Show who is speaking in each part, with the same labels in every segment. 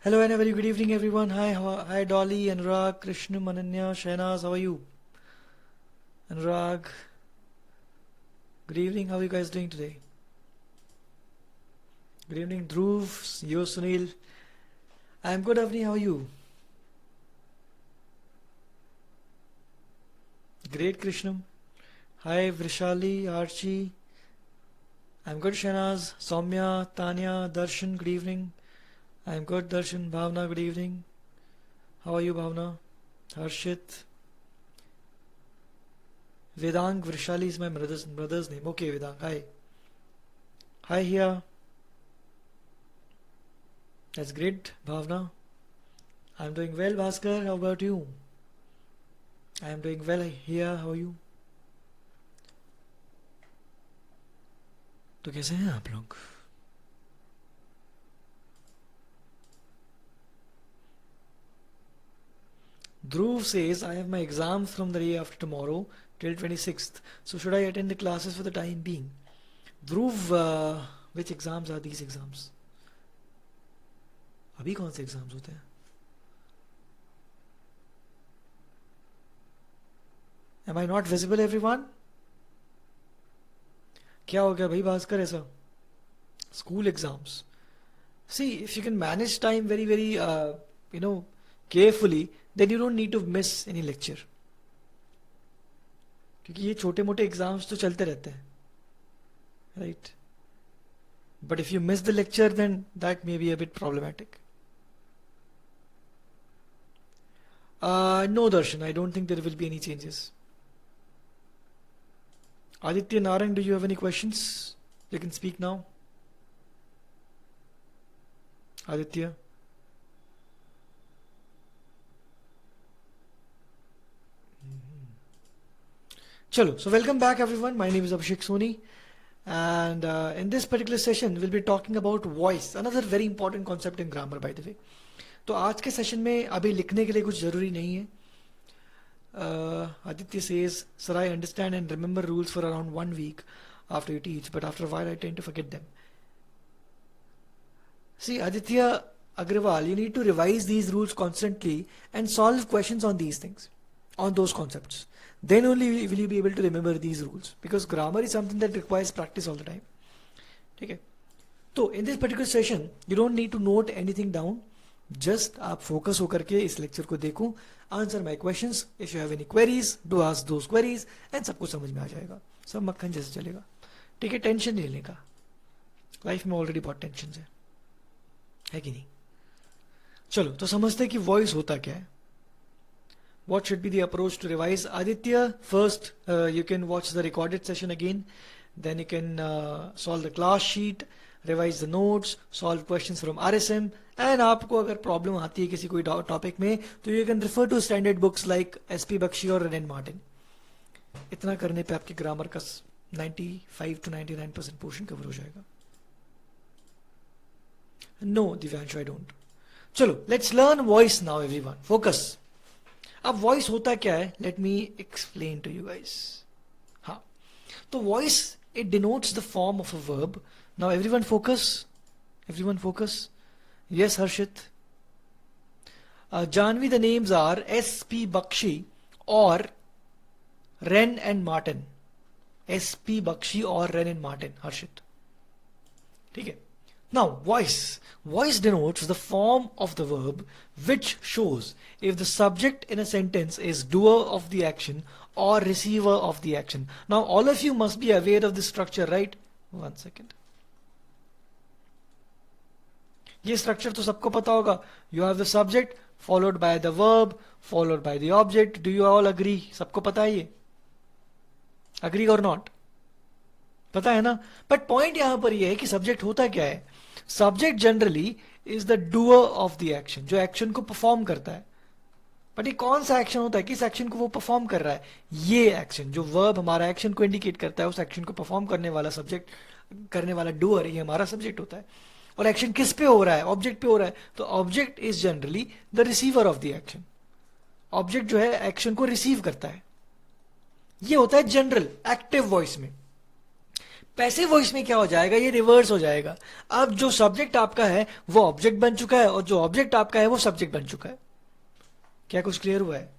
Speaker 1: Hello and a very good evening, everyone. Hi, Dolly, Anurag, Krishna, Mananya, Shahnaz. How are you? Anurag, good evening. How are you guys doing today? Good evening, Dhruv, Yo, Sunil. I'm good, Avni. How are you? Great, Krishnam. Hi, Vrishali, Archie. I'm good, Shahnaz, Soumya, Tanya, Darshan. Good evening. I'm good, Darshan. Bhavna, good evening. How are you, Bhavna? Harshit. Vedang, Vrishali is my brother's name. Okay, Vedang. Hi. Hi, here. That's great, Bhavna. I'm doing well, Bhaskar. How about you? I'm doing well here. How are you? तो कैसे हैं आप लोग? Dhruv says, I have my exams from the day after tomorrow till 26th. So should I attend the classes for the time being? Dhruv, which exams are these exams? अभी कौन से exams होते हैं? Am I not visible, everyone? क्या हो गया भाई भास्कर ऐसा? School exams. See, if you can manage time very, carefully, then you don't need to miss any lecture. क्योंकि ये छोटे मोटे एग्जाम्स तो चलते रहते हैं, right? But if you miss the lecture, then that may be a bit problematic. No, Darshan, I don't think there will be any changes. Aditya Narang, do you have any questions? You can speak now. Aditya. Chalo, so welcome back everyone. My name is Abhishek Soni, and in this particular session we'll be talking about voice, another very important concept in grammar, by the way. तो आज के session में अभी लिखने के लिए कुछ जरूरी नहीं है. Aditya says, sir, I understand and remember rules for around 1 week after you teach, but after a while I tend to forget them. See, Aditya Agrawal, you need to revise these rules constantly and solve questions on these things, on those concepts. Then only will you be able to remember these rules, because grammar is something that requires practice all the time. Okay. So in this particular session, you don't need to note anything down. Just आप focus होकर के इस lecture को देखो, answer my questions. If you have any queries, do ask those queries, and सब कुछ समझ में आ जाएगा. सब मक्खन जैसे चलेगा. ठीक है, टेंशन नहीं लेने का. लाइफ में ऑलरेडी बहुत टेंशन है कि नहीं? चलो तो समझते हैं कि वॉइस होता क्या है. What should be the approach to revise? Aditya, first you can watch the recorded session again. Then you can solve the class sheet, revise the notes, solve questions from RSM. And आपको अगर problem आती है किसी कोई topic में, तो you can refer to standard books like SP Bakshi और Renan Martin. इतना करने पे आपकी ग्रामर का 95 to 99% पोर्शन कवर हो जाएगा. No, Divyanshu, I don't. चलो, let's learn voice now, everyone. Focus. अब वॉइस होता क्या है? Let me explain to you guys. हाँ, तो voice it denotes the form of a verb. Now everyone focus. Yes Harshit. Janvi, the names are SP Bakshi और Wren and Martin. SP Bakshi और Wren and Martin. हर्षित, ठीक है. Now, voice denotes the form of the verb which shows if the subject in a sentence is doer of the action or receiver of the action. Now, all of you must be aware of this structure, right? 1 second. ये structure तो सबको पता होगा. You have the subject followed by the verb followed by the object. Do you all agree? सबको पता है ये? Agree or not? पता है ना? बट पॉइंट यहां पर यह है कि सब्जेक्ट होता क्या है. Subject generally is the doer of the action, जो एक्शन को परफॉर्म करता है. बट ये कौन सा एक्शन होता है, किस एक्शन को वो परफॉर्म कर रहा है? ये एक्शन, जो वर्ब हमारा एक्शन को इंडिकेट करता है, उस एक्शन को परफॉर्म करने वाला सब्जेक्ट, करने वाला डूअर, ये हमारा सब्जेक्ट होता है. और एक्शन किस पे हो रहा है? ऑब्जेक्ट पे हो रहा है. तो object is generally the receiver of the action. Object जो है एक्शन को रिसीव करता है. ये होता है जनरल एक्टिव वॉइस में. पैसिव वॉइस में क्या हो जाएगा, ये रिवर्स हो जाएगा। अब जो सब्जेक्ट आपका है वो ऑब्जेक्ट बन चुका है, और जो ऑब्जेक्ट आपका है वो सब्जेक्ट बन चुका है। क्या कुछ क्लियर हुआ है?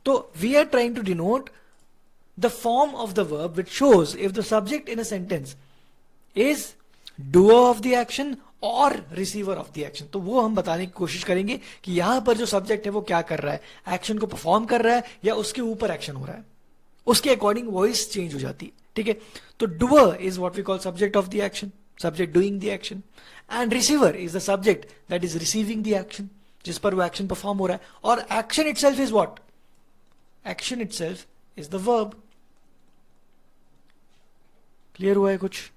Speaker 1: तो we are trying to denote the form of the verb which shows if the subject in a sentence is doer of the action or receiver of the action. तो वो हम बताने की कोशिश करेंगे कि यहां पर जो सब्जेक्ट है वो क्या कर रहा है, एक्शन को परफॉर्म कर रहा है या उसके ऊपर एक्शन हो रहा है, उसके अकॉर्डिंग वॉइस चेंज हो जाती है। ठीक है, तो doer is what we call subject of the action, subject doing the action, and receiver is the subject that is receiving the action, जिस पर वो एक्शन परफॉर्म हो रहा है। और action itself is what, action itself is the verb. Clear हुआ है कुछ?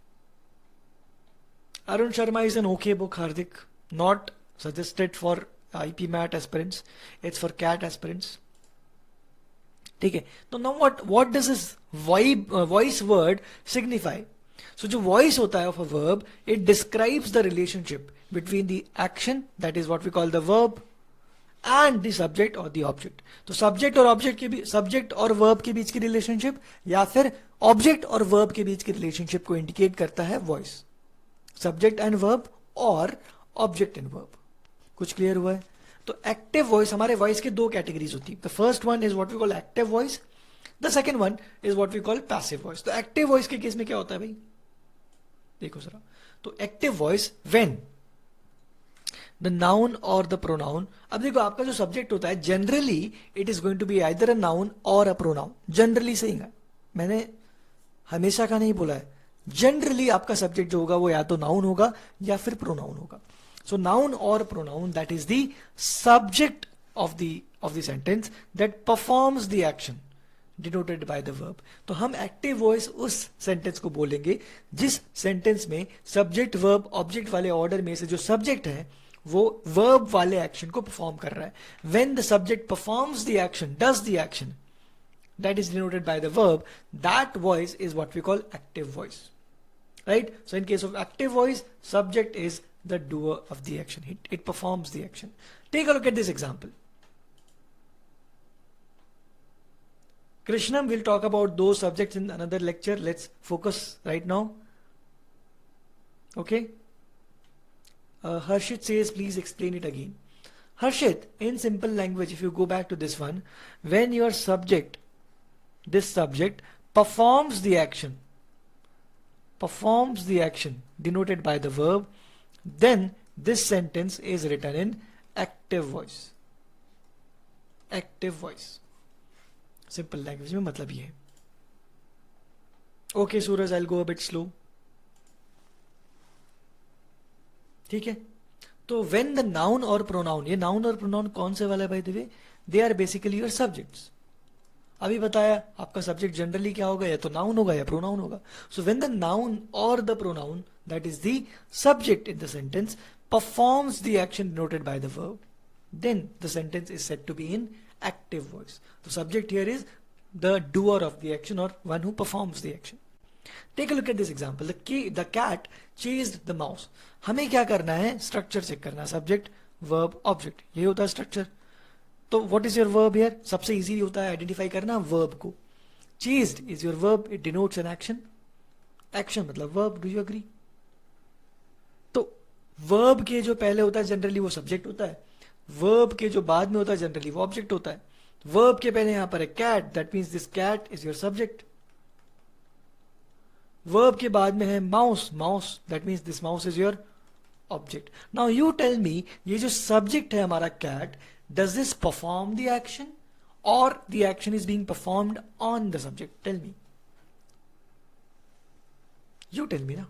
Speaker 1: Arun Sharma is an okay book, Hardik. Not suggested for IP MAT aspirants. It's for CAT aspirants. ठीक है, तो now what does this voice word signify? So जो voice होता है of a verb, it describes the relationship between the action, that is what we call the verb, and the subject or the object. तो subject और object के बीच, subject और verb के बीच की relationship, या फिर object और verb के बीच की relationship को indicate करता है voice. सब्जेक्ट एंड वर्ब और ऑब्जेक्ट एंड वर्ब। कुछ क्लियर हुआ है? तो एक्टिव वॉइस, हमारे वॉइस के दो कैटेगरीज होती है। The first one is what we call active voice, the second one is what we call passive voice. तो एक्टिव वॉइस के केस में क्या होता है भाई, देखो जरा। तो active voice when the noun और द प्रोनाउन, अब देखो आपका जो सब्जेक्ट होता है generally it is going to be either a noun or a pronoun. Generally सही है, मैंने हमेशा का नहीं बोला है। जनरली आपका सब्जेक्ट जो होगा वो या तो नाउन होगा या फिर प्रोनाउन होगा। सो नाउन और pronoun, that is the subject of the sentence that performs the action denoted by the verb. तो हम एक्टिव वॉइस उस सेंटेंस को बोलेंगे जिस सेंटेंस में सब्जेक्ट वर्ब ऑब्जेक्ट वाले ऑर्डर में से जो सब्जेक्ट है वो वर्ब वाले एक्शन को परफॉर्म कर रहा है। When the subject performs the action, does the action that is denoted by the verb, that voice is what we call active voice, right? So in case of active voice, subject is the doer of the action, it performs the action. Take a look at this example. Krishnam will talk about those subjects in another lecture. Let's focus right now. Okay, Harshit says please explain it again. Harshit, in simple language, if you go back to this one, when your subject, this subject performs the action denoted by the verb, then this sentence is written in active voice. Active voice, simple language में मतलब ये है। Okay Suraj, I'll go a bit slow. ठीक है, तो when the noun और pronoun, ये noun और pronoun कौन से वाला है by the way? They are basically your subjects. अभी बताया आपका सब्जेक्ट जनरली क्या होगा, या तो नाउन होगा या प्रोनाउन होगा। सो व्हेन द नाउन और the pronoun, that is the subject in the sentence, performs the action denoted by the verb, then the sentence is said to be in active voice. तो subject here is the doer of the action और one who performs the action. Take a look at this example, the cat chased the mouse. हमें क्या करना है, structure check करना है, subject verb object, ये होता है स्ट्रक्चर। तो what is your verb here? सबसे इजी होता है आइडेंटिफाई करना वर्ब को। Chased is your verb, it denotes an action, action मतलब वर्ब। Do you agree? तो वर्ब के जो पहले होता है जनरली वो सब्जेक्ट होता है, वर्ब के जो बाद में होता है जनरली वो ऑब्जेक्ट होता है। वर्ब के पहले यहां पर है cat, that means this cat is your subject. Verb के बाद में है mouse, mouse that means this mouse is your object. Now you tell me, ये जो सब्जेक्ट है हमारा cat, does this perform the action or the action is being performed on the subject? Tell me. You tell me now.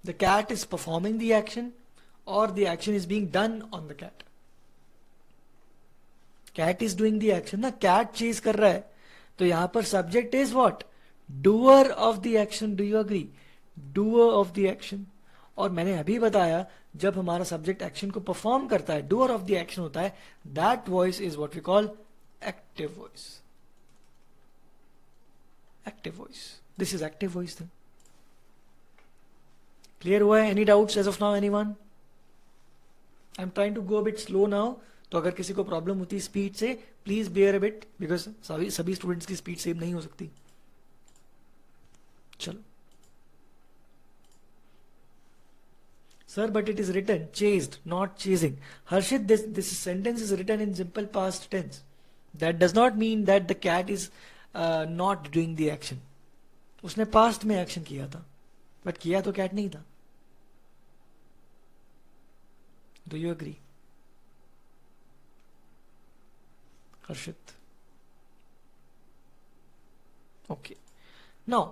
Speaker 1: The cat is performing the action or the action is being done on the cat? Cat is doing the action ना, cat chase कर रहा है, तो यहां पर subject is what? Doer of the action. Do you agree? Doer of the action. और मैंने अभी बताया जब हमारा सब्जेक्ट एक्शन को परफॉर्म करता है, डूअर ऑफ द एक्शन होता है, that voice is what we call active voice. Active voice, this is active voice. Clear हुआ है? Any doubts as of now, anyone? I am trying to go a bit slow now, तो अगर किसी को problem होती है speed से, please bear a bit, because सभी स्टूडेंट्स की स्पीड सेम नहीं हो सकती। चलो Sir, but it is written chased, not chasing. Harshit, this sentence is written in simple past tense. That does not mean that the cat is not doing the action. उसने past में action किया था, but किया तो cat नहीं था. Do you agree? Harshit. Okay. Now,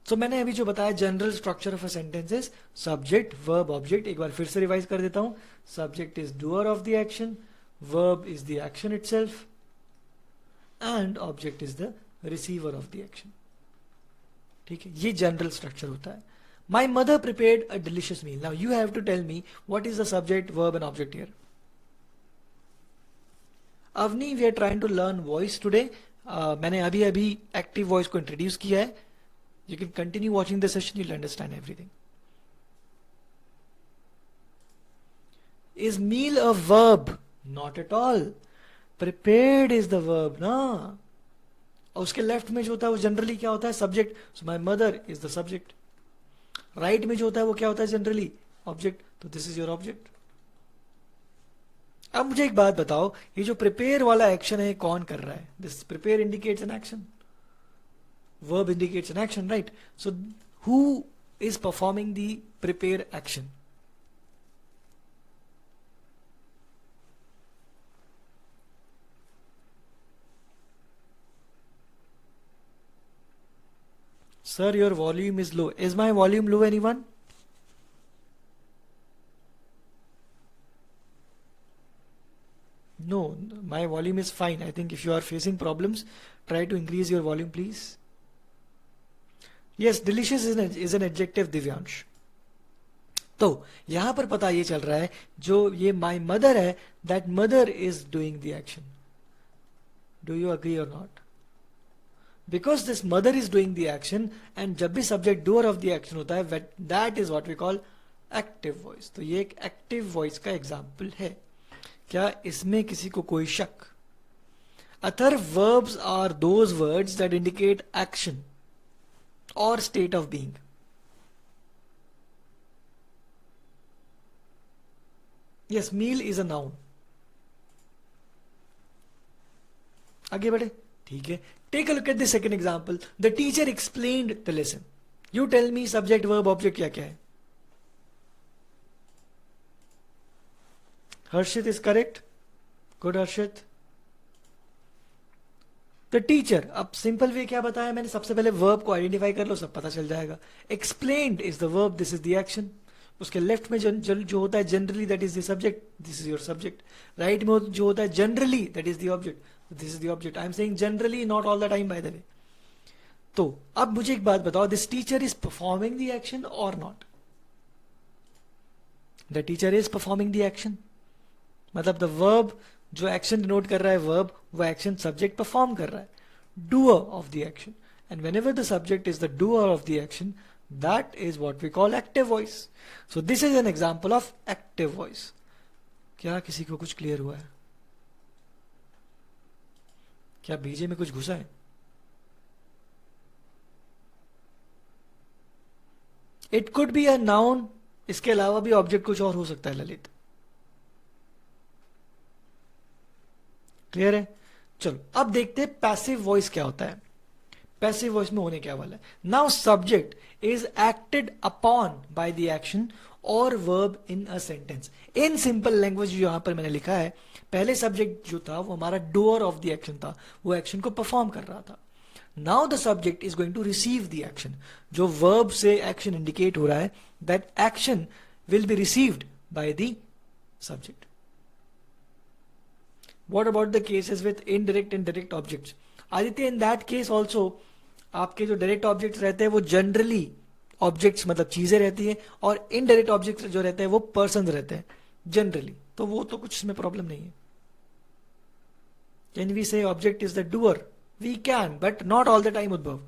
Speaker 1: so मैंने अभी जो बताया general structure of a sentence is subject verb object. एक बार फिर से रिवाइज कर देता हूं. Subject is doer of the action, verb is the action itself, and object is the receiver of the action. ठीक है, ये जनरल स्ट्रक्चर होता है. My mother prepared a delicious meal. Now you have to tell me what is the subject verb and object here. Avni, we are trying to learn voice today. मैंने अभी अभी active voice को introduce किया है. You can continue watching the session, you'll understand everything. Is meal a verb? Not at all. Prepared is the verb, ना. और उसके left में जो होता है वो जनरली क्या होता है? Subject. So my mother is the subject. Right में जो होता है वो क्या होता है जनरली? ऑब्जेक्ट. तो दिस इज योर ऑब्जेक्ट. अब मुझे एक बात बताओ, ये जो प्रिपेयर वाला एक्शन है कौन कर रहा है? This prepare indicates an action. Verb indicates an action, right? So who is performing the prepare action? Sir, your volume is low. Is my volume low, anyone? No, my volume is fine. I think if you are facing problems, try to increase your volume, please. Yes, delicious is an adjective, Divyansh. तो यहां पर पता ये चल रहा है जो ये माई मदर है, that mother is doing the action. Do you agree और not? Because this mother is doing the action, and जब भी subject doer of the action होता है, that is what we call active voice. तो ये एक active voice का example है. क्या इसमें किसी को कोई शक? Other verbs are those words that indicate action or state of being. Yes, meal is a noun. आगे बढ़े. ठीक है. Take a look at the second example. The teacher explained the lesson. You tell me subject verb object क्या क्या है? Harshit is correct. Good, Harshit. The teacher. अब simple way क्या बताया मैंने? सबसे पहले वर्ब को आइडेंटिफाई कर लो, सब पता चल जाएगा. Explained is the verb, this is the action. उसके लेफ्ट में जो होता है generally, that is the subject, this is your subject. Right में जो होता है generally, that is the object, this is the object. I am saying generally, not all the time, by the way. तो अब मुझे एक बात बताओ, this teacher is performing the action और not? The teacher is performing the action. मतलब the verb जो action denote कर रहा है, वर्ब, वो एक्शन सब्जेक्ट परफॉर्म कर रहा है, doer of the action. And whenever the subject is the doer of the action, that is what we call active voice. So this is an example of active voice. क्या किसी को कुछ clear हुआ है? क्या बीजे में कुछ घुसा है? It could be a noun. इसके अलावा भी ऑब्जेक्ट कुछ और हो सकता है, ललित. क्लियर है? चलो अब देखते हैं पैसिव वॉइस क्या होता है. पैसिव वॉइस में होने क्या वाला है. Now subject is acted upon by the action और verb in a sentence. In simple language जो यहां पर मैंने लिखा है, पहले सब्जेक्ट जो था वो हमारा डूअर ऑफ द एक्शन था, वो एक्शन को परफॉर्म कर रहा था. Now the subject is going to receive the action. जो वर्ब से एक्शन इंडिकेट हो रहा है, that action will be received by the subject. What about the cases with indirect and direct objects? Aditya, in that case also आपके जो direct objects रहते हैं वो जनरली ऑब्जेक्ट्स मतलब चीजें रहती है, और इनडायरेक्ट ऑब्जेक्ट्स जो रहते हैं वो पर्सन रहते हैं जनरली. तो वो तो कुछ इसमें प्रॉब्लम नहीं है. Can we say object is the doer? We can, but not all the time Udbhav.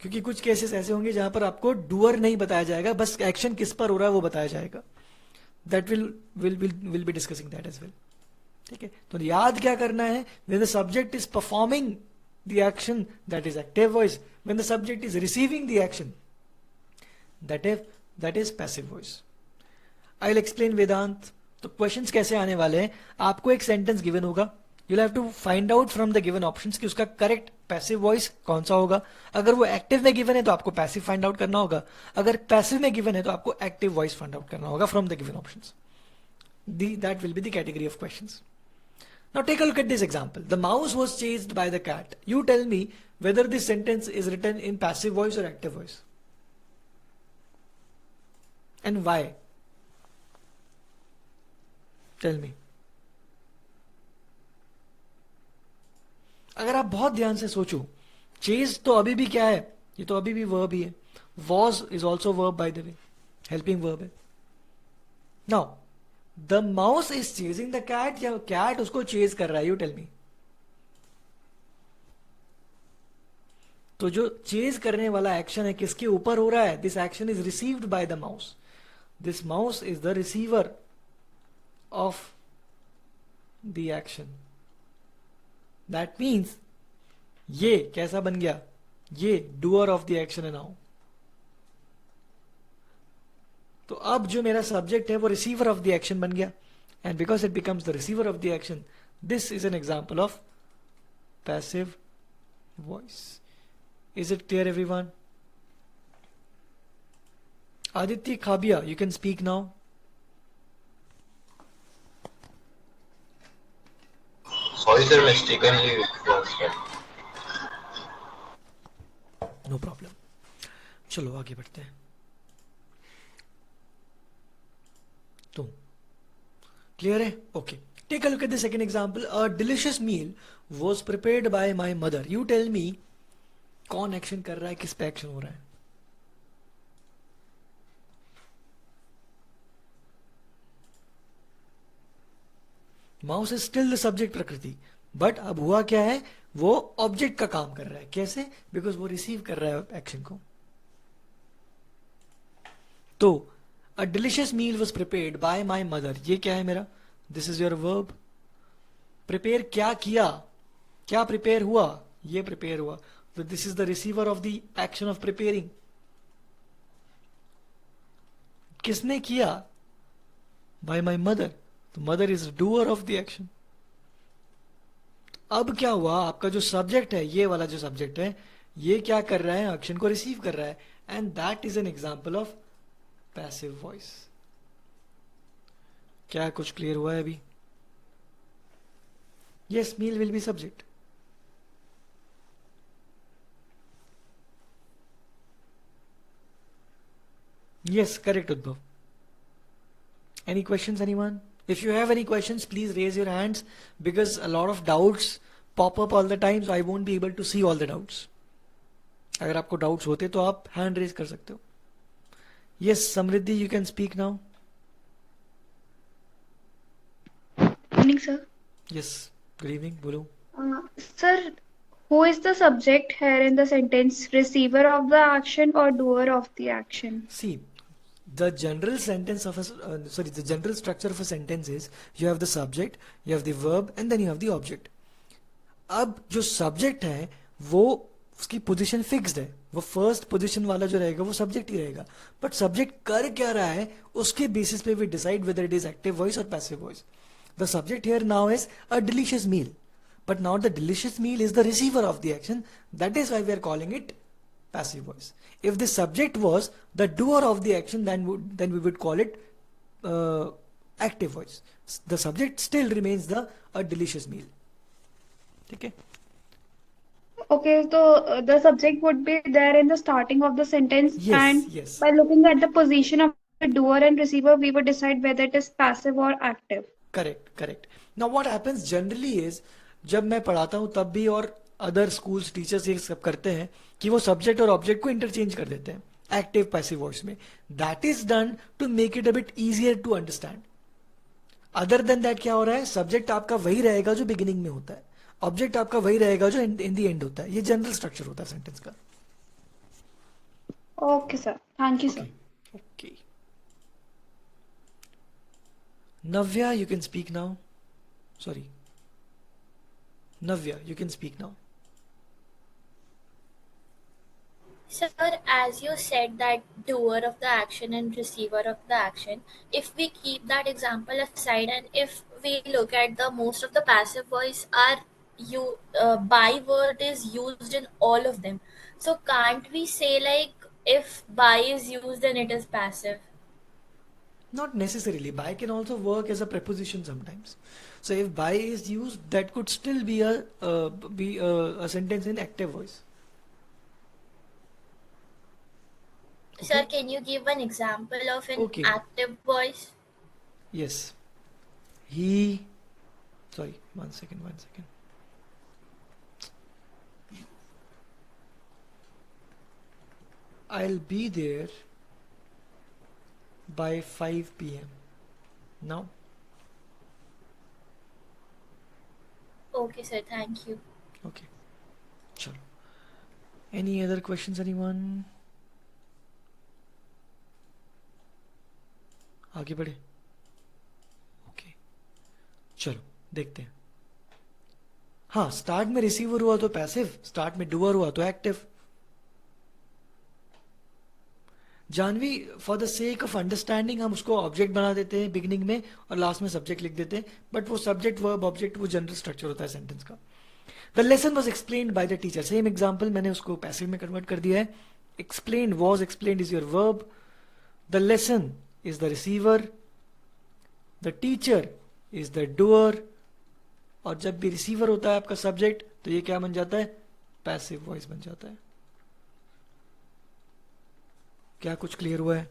Speaker 1: क्योंकि कुछ केसेस ऐसे होंगे जहां पर आपको डूअर नहीं बताया जाएगा, बस एक्शन किस पर हो रहा है वो बताया जाएगा. That will be discussing that as well. ठीक है, तो याद क्या करना है? when the subject is performing the action, that is active voice. when the subject is receiving the action, that is passive voice. I will explain Vedant. तो questions कैसे आने वाले हैं, आपको एक सेंटेंस गिवन होगा, you have to find out from the given options कि उसका करेक्ट पैसिव वॉइस कौन सा होगा. अगर वो एक्टिव में गिवन है तो आपको पैसिव फाइंड आउट करना होगा, अगर पैसिव में गिवन है तो आपको एक्टिव वॉइस फाइंड आउट करना होगा from the given options. That will be the category of questions. Now take a look at this example. The mouse was chased by the cat. You tell me whether this sentence is written in passive voice or active voice. And why? Tell me. अगर आप बहुत ध्यान से सोचो, chase तो अभी भी क्या है, ये तो अभी भी वर्ब ही है. Was is also verb by the way, helping verb है. Now the mouse is chasing the cat या कैट उसको चेज कर रहा है, यू टेल मी. तो जो चेज करने वाला एक्शन है किसके ऊपर हो रहा है, this action is received by the mouse. This mouse is the receiver of the action. That means ये कैसा बन गया, ये डूअर ऑफ द एक्शन है नाउ. तो अब जो मेरा सब्जेक्ट है वो रिसीवर ऑफ द एक्शन बन गया, and because it becomes the receiver of the action, this is an example of passive voice. Is it clear everyone? Aditya Khabiya, you can speak now.
Speaker 2: Sorry sir, mistakenly was
Speaker 1: no problem. चलो आगे बढ़ते हैं. तो clear है? Okay. Take a look at the second example. A delicious meal was prepared by my mother. You tell me कौन action कर रहा है, किस पे एक्शन हो रहा है. Mouse is still the subject प्रकृति, बट अब हुआ क्या है, वो ऑब्जेक्ट का काम कर रहा है. कैसे? बिकॉज वो रिसीव कर रहा है एक्शन को. तो a delicious meal was prepared by my mother, ये क्या है मेरा, this is your verb. Prepare क्या किया, क्या प्रिपेयर हुआ, ये प्रिपेयर हुआ. तो this is the receiver of the action of preparing. किसने किया, बाय माई मदर. तो mother is doer of the action. अब क्या हुआ, आपका जो सब्जेक्ट है, ये वाला जो सब्जेक्ट है, ये क्या कर रहा है, एक्शन को रिसीव कर रहा है, and that is an example of passive voice. क्या कुछ क्लियर हुआ है अभी? Yes, meal will be subject. Yes, correct Udbhav. Any questions, anyone? If you have any questions, please raise your hands, because a lot of doubts pop up all the time, so I won't be able to see all the doubts. अगर आपको doubts होते तो आप hand raise कर सकते हो. Yes, Samriddhi, you can speak now.
Speaker 3: Evening, sir.
Speaker 1: Yes, good evening. बोलो.
Speaker 3: Sir, who is the subject here in the sentence? Receiver of the action or doer of the action?
Speaker 1: See, the general sentence of the general structure of a sentence is you have the subject, you have the verb, and then you have the object. अब जो subject है वो उसकी position fixed है, वो first position वाला जो रहेगा वो सब्जेक्ट ही रहेगा. बट सब्जेक्ट कर क्या रहा है उसके बेसिस पे we decide whether it is active voice और passive voice. The subject here now is a delicious meal, but now the delicious meal is the receiver of the action. That is why we are calling it passive voice. If the subject was the doer of the action, then we would call it active voice. The subject still remains a delicious meal. Okay?
Speaker 3: Okay, so the subject would be there in the starting of the sentence,
Speaker 1: Yes,
Speaker 3: and
Speaker 1: yes.
Speaker 3: by looking at the position of the doer and receiver, we would decide whether it is passive or active.
Speaker 1: Correct, correct. Now what happens generally is, जब मैं पढ़ाता हूं तब भी और other schools teachers ये सब करते हैं कि वो सब्जेक्ट और ऑब्जेक्ट को इंटरचेंज कर देते हैं एक्टिव पैसिव वॉइस में. That is done to make it a bit easier to understand. Other than that क्या हो रहा है, सब्जेक्ट आपका वही रहेगा जो बिगिनिंग में होता है, ऑब्जेक्ट आपका वही रहेगा जो इन द एंड होता है. ये जनरल स्ट्रक्चर होता है सेंटेंस का.
Speaker 3: Okay, sir. Thank you, sir.
Speaker 1: Okay. Navya, you can speak now. Sorry, Navya, you can speak now.
Speaker 4: Sir, as you said that doer of the action and receiver of the action, if we keep that example aside and if we look at the most of the passive voice are you by word is used in all of them. So can't we say like if by is used then it is passive?
Speaker 1: Not necessarily. By can also work as a preposition sometimes. So if by is used, that could still be a sentence in active voice.
Speaker 4: Sir,
Speaker 1: Okay.
Speaker 4: can you give an example of an
Speaker 1: Okay.
Speaker 4: active voice?
Speaker 1: Yes. He. Sorry. One second. One second. I'll be there by 5 p.m. Now.
Speaker 4: Okay, sir, thank you.
Speaker 1: Okay. Chalo. Any other questions, anyone? आगे बढ़े. Okay, चलो देखते हैं. हाँ, start में receiver हुआ तो passive, start में डूअर हुआ तो active. Janvi, for the sake of understanding हम उसको ऑब्जेक्ट बना देते हैं बिगिनिंग में और लास्ट में सब्जेक्ट लिख देते हैं, बट वो सब्जेक्ट वर्ब ऑब्जेक्ट वो जनरल स्ट्रक्चर होता है सेंटेंस का. The lesson was explained by the teacher. Same example मैंने उसको पैसिव में कन्वर्ट कर दिया है. Explained, was explained is your verb. The lesson is the receiver, the teacher is the doer, और जब भी रिसीवर होता है आपका सब्जेक्ट तो ये क्या बन जाता है? पैसिव वॉइस बन जाता है. क्या कुछ क्लियर हुआ है?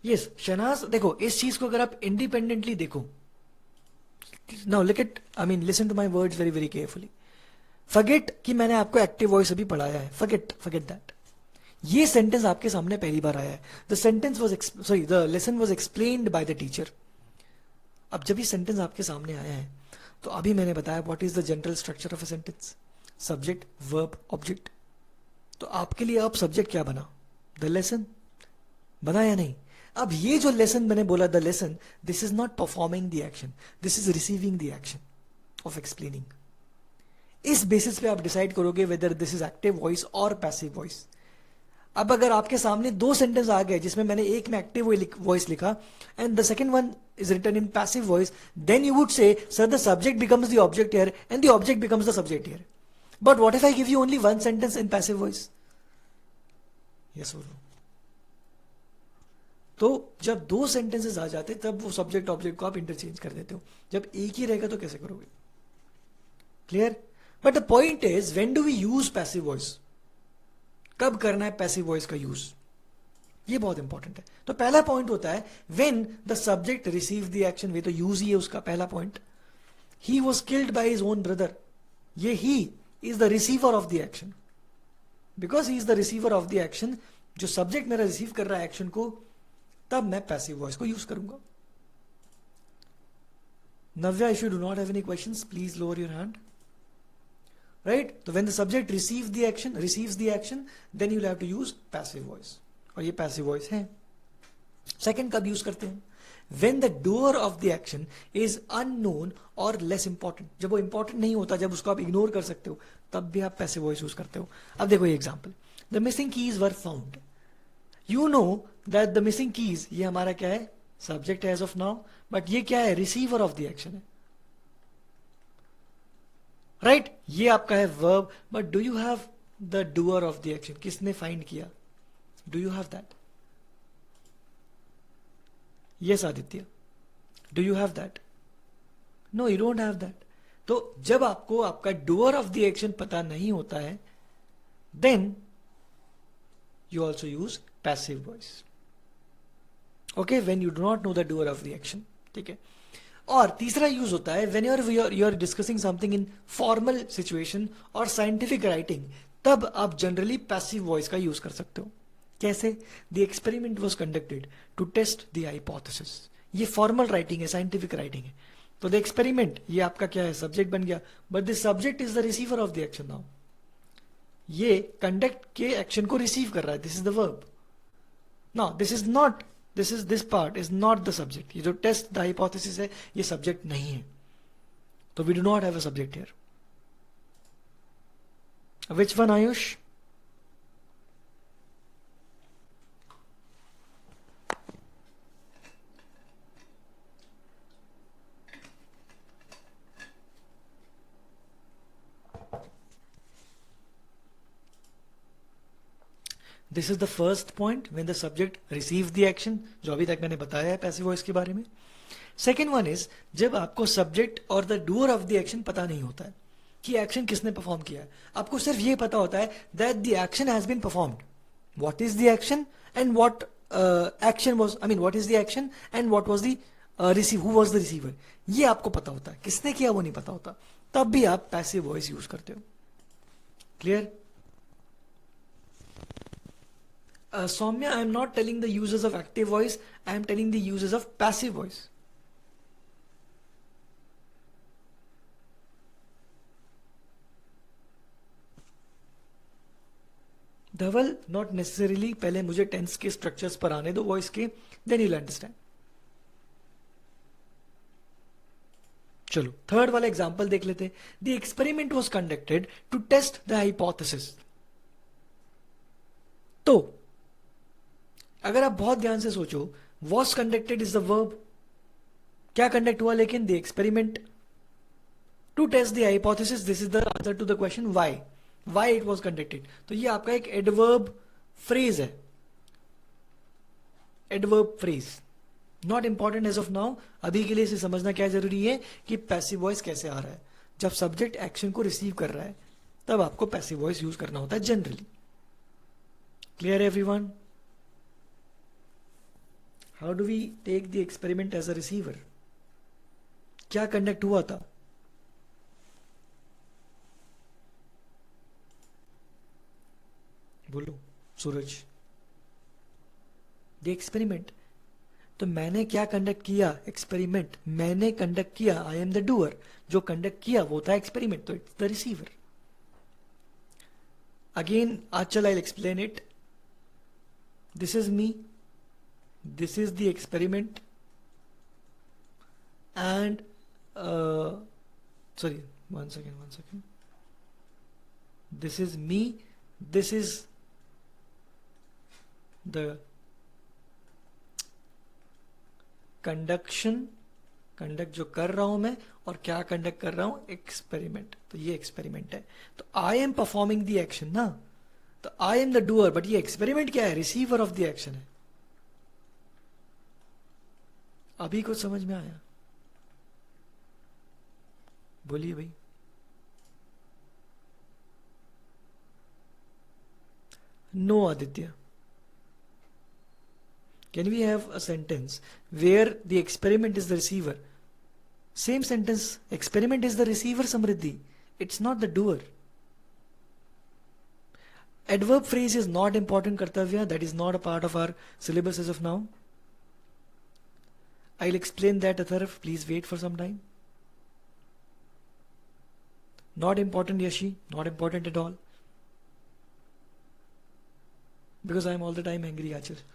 Speaker 1: यस शहनाज, देखो इस चीज को अगर आप इंडिपेंडेंटली देखो, now look at, I mean listen to my words very very carefully. Forget कि मैंने आपको एक्टिव वॉइस अभी पढ़ाया है, फॉरगेट दैट. ये सेंटेंस आपके सामने पहली बार आया है. The lesson was explained by the teacher. अब जब ये सेंटेंस आपके सामने आया है तो अभी मैंने बताया what is the general structure of a sentence. Subject, verb, object. तो आपके लिए अब सब्जेक्ट क्या बना? द लेसन बना या नहीं? अब ये जो लेसन मैंने बोला, the lesson, this is not performing the action, this is receiving the action of explaining. इस बेसिस पे आप डिसाइड करोगे whether this is active voice और पैसिव वॉइस. अब अगर आपके सामने दो सेंटेंस आ गए जिसमें मैंने एक में एक्टिव वॉइस लिखा and the second one is written in passive voice, then you would say sir the subject becomes the object here and the object becomes the subject here. But what if I give you only one sentence in passive voice? Yes और no? तो जब दो sentences आ जाते तब वो subject object को आप interchange कर देते हो. जब एक ही रहेगा तो कैसे करोगे? Clear? But the point is, when do we use passive voice? कब करना है पैसिव वॉइस का यूज? ये बहुत इंपॉर्टेंट है. तो पहला पॉइंट होता है when the subject receive the action. वे तो यूज ही है उसका पहला point. He was killed by his own brother. ये he is the receiver of the action. Because he is the receiver of the action, जो सब्जेक्ट मेरा receive कर रहा है एक्शन को, तब मैं पैसिव वॉइस को यूज करूंगा. Navya, if you do not have any questions please lower your hand. Right? So when the subject receives the action, then you'll have to use passive voice. और ये passive voice है. Second कब use करते हैं? When the doer of the action is unknown or less important. जब वो important नहीं होता, जब उसको आप ignore कर सकते हो, तब भी आप passive voice use करते हो. अब देखो ये example. The missing keys were found. You know that the missing keys, ये हमारा क्या है? Subject as of now. But ये क्या है? Receiver of the action है. राइट? ये आपका है verb. But do you have the doer of the action? किसने फाइंड किया? Do you have that? Yes Aditya, do you have that? No, you don't have that. तो जब आपको आपका डूअर ऑफ द एक्शन पता नहीं होता है, then you also use passive voice. Okay, when you do not know the doer of the action. ठीक है. और तीसरा यूज होता है when you are discussing something in formal situation और साइंटिफिक राइटिंग, तब आप जनरली पैसिव वॉइस का यूज कर सकते हो. कैसे? The experiment was conducted to test the hypothesis. ये फॉर्मल राइटिंग है, साइंटिफिक राइटिंग है. तो द एक्सपेरिमेंट, ये आपका क्या है? सब्जेक्ट बन गया. But the subject is the receiver of the action. Now ये कंडक्ट के एक्शन को रिसीव कर रहा है. This is the verb. Now this part is not the subject. ये जो टेस्ट द हाइपोथेसिस है, ये सब्जेक्ट नहीं है. तो we do not have a subject here. Which one, Ayush? This is the first point when the subject receive the action, जो अभी तक मैंने बताया है पैसिव वॉइस के बारे में. सेकेंड वन इज जब आपको सब्जेक्ट और the doer of the action पता नहीं होता है कि एक्शन किसने परफॉर्म किया है. आपको सिर्फ ये पता होता है that the action has been performed. What is the action and what action was, I mean what is the action and what was the receive, who was the receiver, ये आपको पता होता है. किसने किया वो नहीं पता होता, तब भी आप पैसिव वॉइस यूज करते हो. Clear? Soumya, I am not telling the uses of active voice, I am telling the uses of passive voice. Dhaval, not necessarily. पहले मुझे टेंस के स्ट्रक्चर्स पर आने दो वॉइस के, then you'll understand. चलो थर्ड वाला एग्जांपल देख लेते. The experiment was conducted to test the hypothesis. तो अगर आप बहुत ध्यान से सोचो, was conducted is the verb. क्या कंडक्ट हुआ? लेकिन the experiment to test the hypothesis. This is the answer to the question why. Why it was conducted. तो ये आपका एक adverb phrase है. Adverb phrase. Not important as of now. अभी के लिए इसे समझना क्या जरूरी है कि passive voice कैसे आ रहा है. जब सब्जेक्ट एक्शन को रिसीव कर रहा है तब आपको passive voice यूज करना होता है generally. Clear everyone? How do we take the experiment as a receiver? क्या कंडक्ट हुआ था? बोलो सूरज. The experiment. तो मैंने क्या कंडक्ट किया? एक्सपेरिमेंट मैंने कंडक्ट किया. I am the doer. जो कंडक्ट किया वो था एक्सपेरिमेंट, तो it's the receiver. Again Aachal, I explain it. This is me, this is the experiment, and sorry, one second. This is me, this is the conduction, conduct जो कर रहा हूं मैं, और क्या कंडक्ट कर रहा हूं? एक्सपेरिमेंट. तो ये एक्सपेरिमेंट है. तो I am performing the action ना, तो आई एम द डूअर, बट ये एक्सपेरिमेंट क्या है? रिसीवर ऑफ द एक्शन है. अभी कुछ समझ में आया? बोलिए भाई. No Aditya. Can we have a sentence where the experiment is the receiver? Same sentence, experiment is the receiver, Samriddhi. It's not the doer. Adverb phrase is not important, Kartavya. That is not a part of our syllabus as of now. I'll explain that, Atharv. Please wait for some time. Not important, Yashi. Not important at all. Because I am all the time angry, Achal.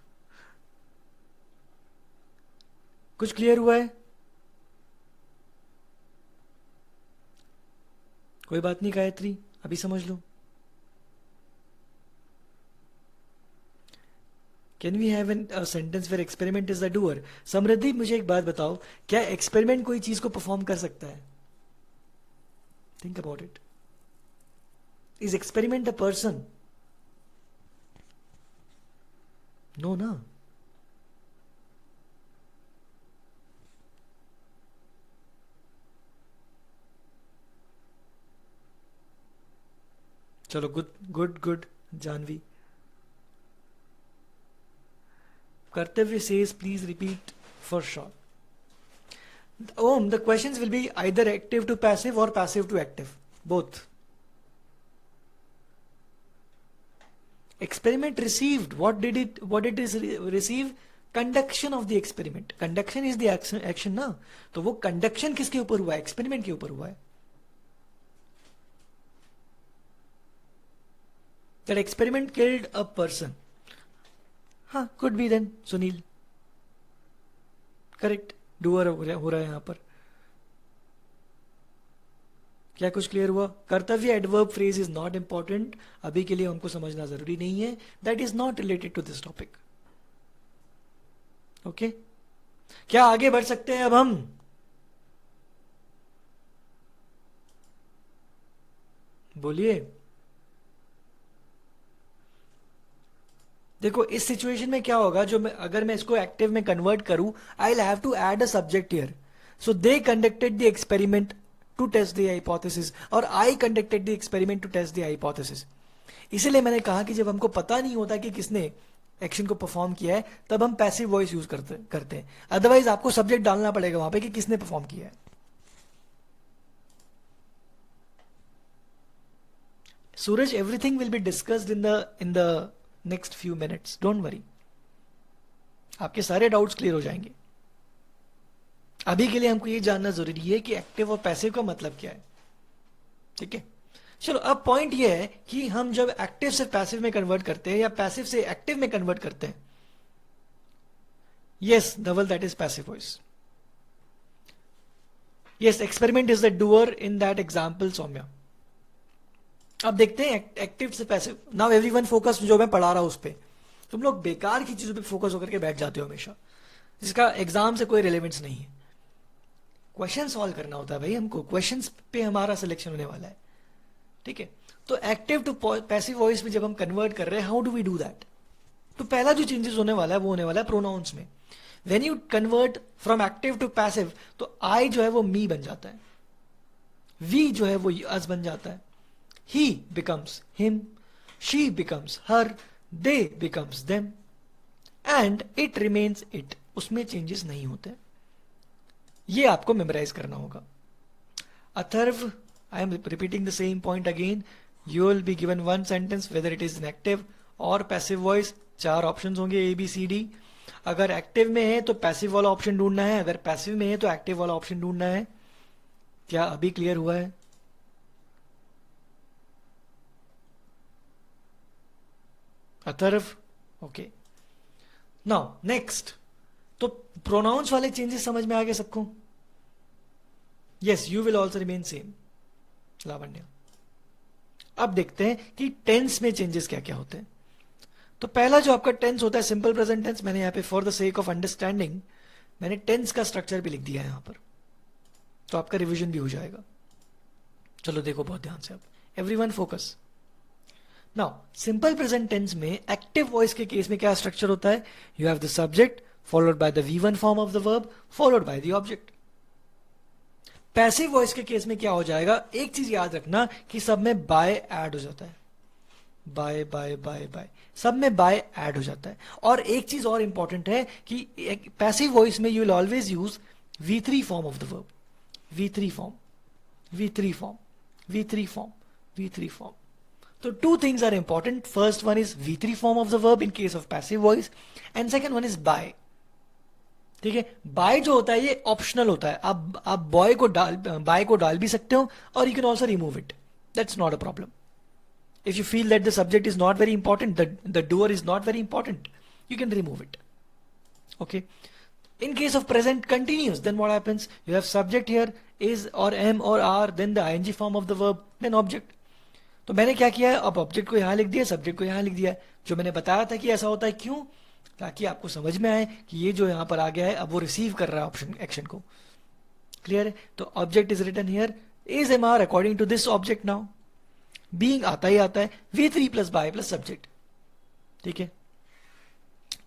Speaker 1: कुछ clear हुआ है? कोई बात नहीं गायत्री, अभी समझ लो. Can we have a sentence where experiment is the doer? समृद्धि, मुझे एक बात बताओ, क्या एक्सपेरिमेंट कोई चीज को परफॉर्म कर सकता है? Think about it. Is experiment a person? No, na. चलो, गुड जानवी. कर्तव्य says please repeat for short. The questions will be either active to passive or passive to active, both. Experiment received, what did it receive? Conduction of the experiment. Conduction is the action ना, तो वो conduction किसके ऊपर हुआ है? Experiment के ऊपर हुआ है. That experiment killed a person. हाँ, could be then, Sunil. Correct. Doer हो रहा है यहाँ पर. क्या कुछ क्लियर हुआ? Kartavya adverb phrase is not important, अभी के लिए हमको समझना जरूरी नहीं है, that is not related to this topic. Okay, क्या आगे बढ़ सकते हैं अब हम? बोलिए. देखो इस सिचुएशन में क्या होगा, अगर मैं इसको एक्टिव में कन्वर्ट करूं, I have to add a subject here. So they conducted the experiment to test the hypothesis और I conducted the experiment to test the hypothesis. इसीलिए मैंने कहा कि जब हमको पता नहीं होता कि किसने एक्शन को परफॉर्म किया है, तब हम पैसिव वॉइस यूज करते हैं. अदरवाइज आपको सब्जेक्ट डालना पड़ेगा वहां पे कि किसने परफॉर्म किया है. Suraj, everything will be discussed in the next few minutes, don't worry. आपके सारे डाउट्स क्लियर हो जाएंगे. अभी के लिए हमको ये जानना जरूरी है कि एक्टिव और पैसिव का मतलब क्या है. ठीक है, चलो अब पॉइंट ये है कि हम जब एक्टिव से पैसिव में कन्वर्ट करते हैं या पैसिव से एक्टिव में कन्वर्ट करते हैं. Yes Dhaval, that is passive voice. Yes, experiment is the doer in that example Saumya. अब देखते हैं एक्टिव से पैसिव. नाउ एवरीवन फोकस, जो मैं पढ़ा रहा हूं उस पर. तुम लोग बेकार की चीजों पे फोकस होकर के बैठ जाते हो हमेशा, जिसका एग्जाम से कोई रिलेवेंस नहीं है. क्वेश्चन सॉल्व करना होता है भाई हमको, क्वेश्चंस पे हमारा सिलेक्शन होने वाला है. ठीक है, तो एक्टिव टू पैसिव वॉइस में जब हम कन्वर्ट कर रहे हैं, how do we do that? तो पहला जो चेंजेस होने वाला है वो होने वाला है प्रोनाउंस में. When you convert from active to passive, तो आई जो है वो मी बन जाता है, वी जो है वो अस बन जाता है, he becomes him, she becomes her, they becomes them, and it remains it. उसमें चेंजेस नहीं होते. ये आपको मेमोराइज करना होगा. Atharva, I am repeating the same point again. You will be given one sentence weather it is in active और passive voice. 4 options होंगे A B C D. अगर एक्टिव में है तो पैसिव वाला ऑप्शन ढूंढना है, अगर पैसिव में है तो एक्टिव वाला ऑप्शन ढूंढना है. क्या अभी क्लियर हुआ है? अथर्व, ओके. नाउ नेक्स्ट, तो प्रोनाउंस वाले चेंजेस समझ में आ गए सबको? Yes, you will also remain same. Lavanya, अब देखते हैं कि टेंस में चेंजेस क्या क्या होते हैं. तो पहला जो आपका टेंस होता है सिंपल प्रेजेंट टेंस. मैंने यहां पे for the sake of understanding मैंने टेंस का स्ट्रक्चर भी लिख दिया है यहां पर, तो आपका रिवीजन भी हो जाएगा. चलो देखो बहुत ध्यान से. अब everyone focus. Now simple present tense में एक्टिव वॉइस के केस में क्या स्ट्रक्चर होता है? You have the subject followed by the V1 form of the verb followed by the object. Passive voice के केस में क्या हो जाएगा? एक चीज याद रखना कि सब में बाय ऐड हो जाता है. बाय बाय बाय बाय, सब में बाय ऐड हो जाता है. और एक चीज और इंपॉर्टेंट है कि पैसिव वॉइस में you will always use V3 form of the verb. V3 form, V3 form, V3 form, V3 form. So 2 things are important. First one is V3 form of the verb in case of passive voice, and second one is by. ठीक है, by जो होता है ये optional होता है. आप boy को बाय को डाल भी सकते हो और you can also remove it. That's not a problem. If you feel that the subject is not very important, the doer is not very important, you can remove it. Okay. In case of present continuous, then what happens? You have subject here, is or am or are, then the ing form of the verb, then object. तो मैंने क्या किया है, अब object को यहां लिख दिया, सब्जेक्ट को यहां लिख दिया. जो मैंने बताया था कि ऐसा होता है, क्यों? ताकि आपको समझ में आए कि ये जो यहां पर आ गया है अब वो रिसीव कर रहा है ऑप्शन एक्शन को. क्लियर है? तो object is written here, is am are according to this object. Now being आता ही आता है, V3 plus by plus subject. ठीक है.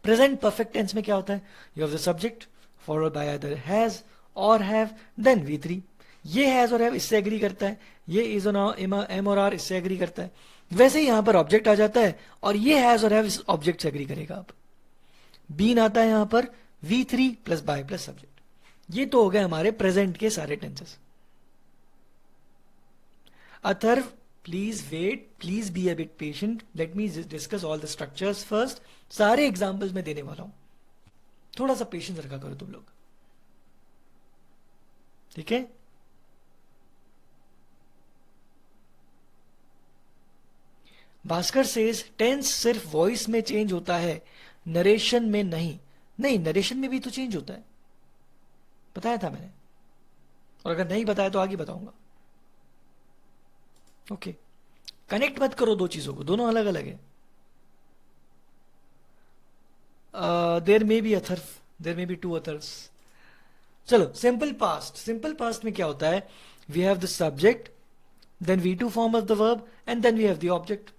Speaker 1: प्रेजेंट परफेक्ट टेंस में क्या होता है? You have the subject followed bye either has और हैव, देन V3. ये हैज और हैव इससे एग्री करता है, ये इज और एम और आर इससे एग्री करता है. वैसे ही यहां पर ऑब्जेक्ट आ जाता है और ये हैज और हैव इस ऑब्जेक्ट से एग्री करेगा. अब बीन आता है यहां पर, V3 plus by plus subject. ये तो हो गए हमारे प्रेजेंट के सारे tenses. Atharva, please wait, please be a bit patient, let me discuss all the structures first. सारे एग्जाम्पल्स में देने वाला हूं, थोड़ा सा पेशेंस रखा करो तुम लोग. ठीक है. भास्कर सेज टेंस सिर्फ वॉइस में चेंज होता है, नरेशन में नहीं. नहीं, नरेशन में भी तो चेंज होता है, बताया था मैंने. और अगर नहीं बताया तो आगे बताऊंगा. ओके, कनेक्ट मत करो दो चीजों को, दोनों अलग अलग है. There may be other, there may be two others. चलो, सिंपल पास्ट में क्या होता है? We have the subject, then V2 form of the verb, and then we have the object.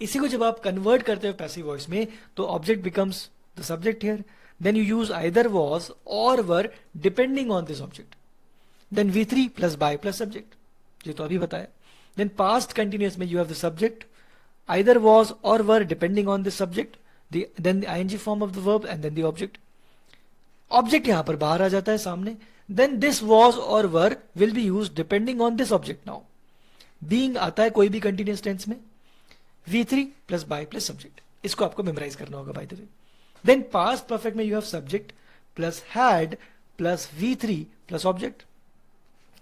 Speaker 1: इसी को जब आप कन्वर्ट करते हो पैसिव वॉइस में, तो object becomes the subject here. Then you use either was और were depending on this object. Then V3 plus by plus subject, ये तो अभी बताया. देन पास्ट कंटिन्यूअस में you have the subject, either was और were depending on this subject, then the ING form of the verb, and then the object. Object यहां पर बाहर आ जाता है सामने. देन दिस वॉज और were will be use depending on this object. Now being आता है कोई भी कंटिन्यूअस टेंस में, V3 plus by plus subject. इसको आपको मेमोराइज करना होगा by the way. Then past perfect में you have subject plus had plus V3 plus object.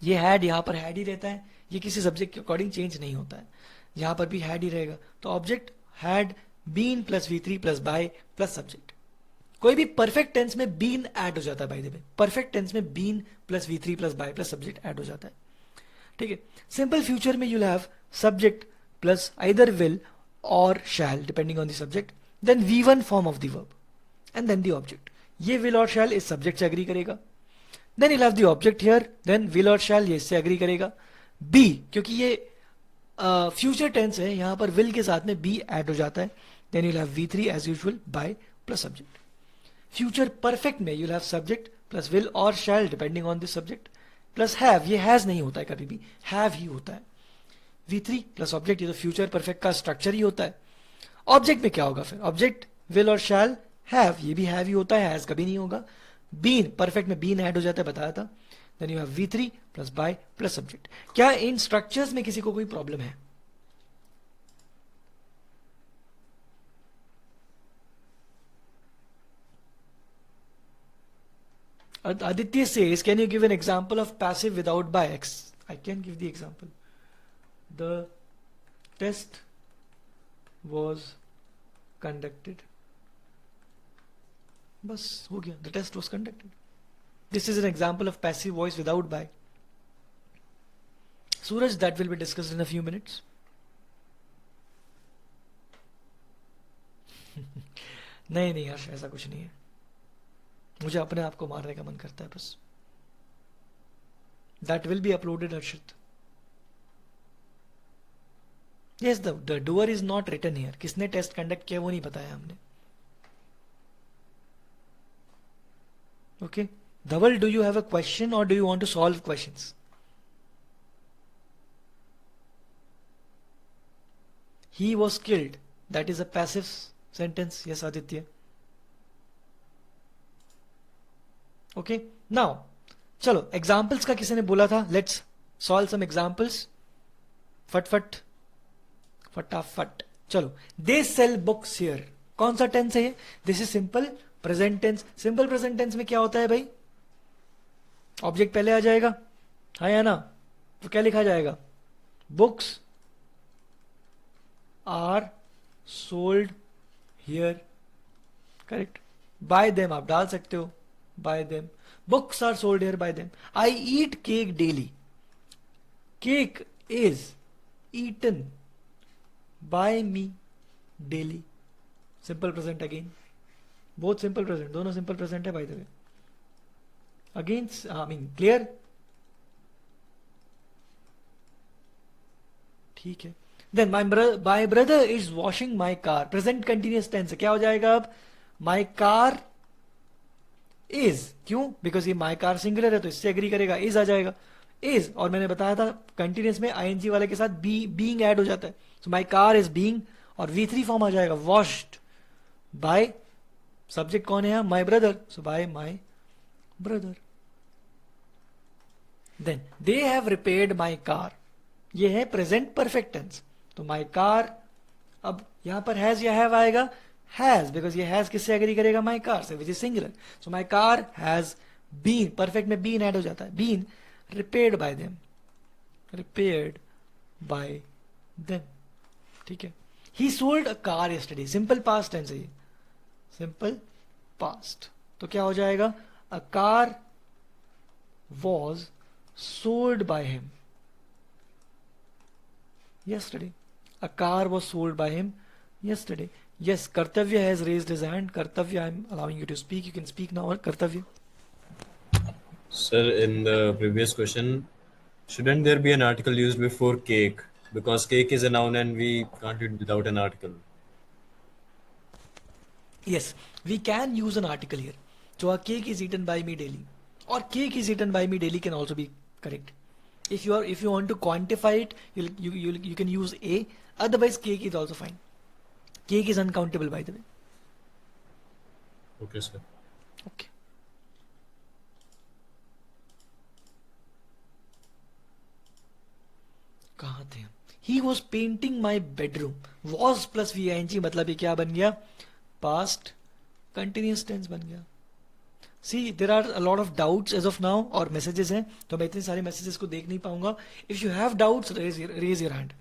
Speaker 1: ये हैड यहां पर हैड ही रहता है, ये किसी सब्जेक्ट के अकॉर्डिंग चेंज नहीं होता है, यहां पर भी हैड ही रहेगा. तो object had been plus V3 plus by plus subject. कोई भी परफेक्ट टेंस में बीन ऐड हो जाता है by the way. Perfect tense में been plus V3 plus by plus subject add हो जाता है. ठीक है. सिंपल फ्यूचर में you'll have subject plus either will और shall depending on the subject, then V1 form of the verb, and then the object. ये will और शैल इस सब्जेक्ट से एग्री करेगा. Then you'll have the object here, then will और shall ये इससे agree करेगा. B, क्योंकि ये फ्यूचर टेंस है, यहां पर will के साथ में B ऐड हो जाता है. then you'll have V3 as usual by plus subject. Future perfect में you'll have subject plus will और shall depending on this subject plus have. ये has नहीं होता है कभी भी, have ही होता है. V3 plus object, ये तो फ्यूचर परफेक्ट का स्ट्रक्चर ही होता है. ऑब्जेक्ट में क्या होगा फिर? ऑब्जेक्ट will और shall, have, ये भी have ही होता है, has कभी नहीं होगा. बीन परफेक्ट में बीन ऐड हो जाता है, बताया था. Then you have V3 plus by plus subject. क्या इन स्ट्रक्चर्स में किसी को कोई प्रॉब्लम है? Aditya says, can you give an example of passive without by X? I can give the example. The test was conducted. बस हो गया. The test was conducted. This is an example of passive voice without by. Suraj, that will be discussed in a few minutes. नहीं यार, ऐसा कुछ नहीं है. मुझे अपने आप को मारने का मन करता है बस. That will be uploaded, Arshit. Yes, the doer is not written here. किसने टेस्ट कंडक्ट किया वो नहीं बताया हमने. Okay. Dhaval, do you have a question or do you want to solve questions? He was killed. That is a passive sentence. Yes, Aditya. Okay. Now, चलो examples का किसी ने बोला था. Let's solve some examples. फटाफट. चलो. They sell books here. कौन सा टेंस है ये? This is simple present tense. Simple present tense में क्या होता है भाई? ऑब्जेक्ट पहले आ जाएगा, हाँ या ना? तो क्या लिखा जाएगा? Books are sold here. Correct. By them आप डाल सकते हो, by them. Books are sold here by them. I eat cake daily. Cake is eaten by me daily. Simple present again. Both simple present, दोनों simple present है by the way. Against I mean clear. ठीक है. Then my brother is washing my car. Present continuous tense. क्या हो जाएगा अब? My car is. क्यों? Because ये माय कार सिंगुलर है तो इससे एग्री करेगा, इज आ जाएगा. इज, और मैंने बताया था कंटिन्यूअस में ING वाले के साथ बीइंग ऐड हो जाता है. सो माय कार इज बीइंग, और V3 फॉर्म आ जाएगा वॉश्ड बाय. सब्जेक्ट कौन है? My brother. So by my brother. Then they have repaired my car. ये है प्रेजेंट परफेक्ट टेंस. तो माय कार, अब यहां पर हैज या हैव आएगा? हैज, बिकॉज ये हैज किससे एग्री करेगा? माय कार से, which is singular. So my car has been, perfect में बीन ऐड हो जाता है. Been repaired by them. Repaired by them. ठीक है. He sold a car yesterday. Simple past tense है ये, सिंपल पास्ट. तो क्या हो जाएगा? A car was sold by him. yesterday. A car was sold by him yesterday. Yes, Kartavya has raised his hand. Kartavya, I'm allowing you to speak. You can speak now, Kartavya.
Speaker 5: Sir, in the previous question, shouldn't there be an article used before cake? Because cake is a noun and we can't do it without an article.
Speaker 1: Yes, we can use an article here. So a cake is eaten by me daily, or cake is eaten by me daily can also be correct. If you want to quantify it, you can use a. Otherwise, cake is also fine. Cake is uncountable, by the way.
Speaker 5: Okay, sir.
Speaker 1: Okay. कहाँ थे हम? He was painting my bedroom. Was plus VING मतलब ये क्या बन गया? Past continuous tense बन गया. See, there are a lot of doubts as of now और messages हैं, तो मैं इतने सारे messages को देख नहीं पाऊंगा. If you have doubts, raise your hand.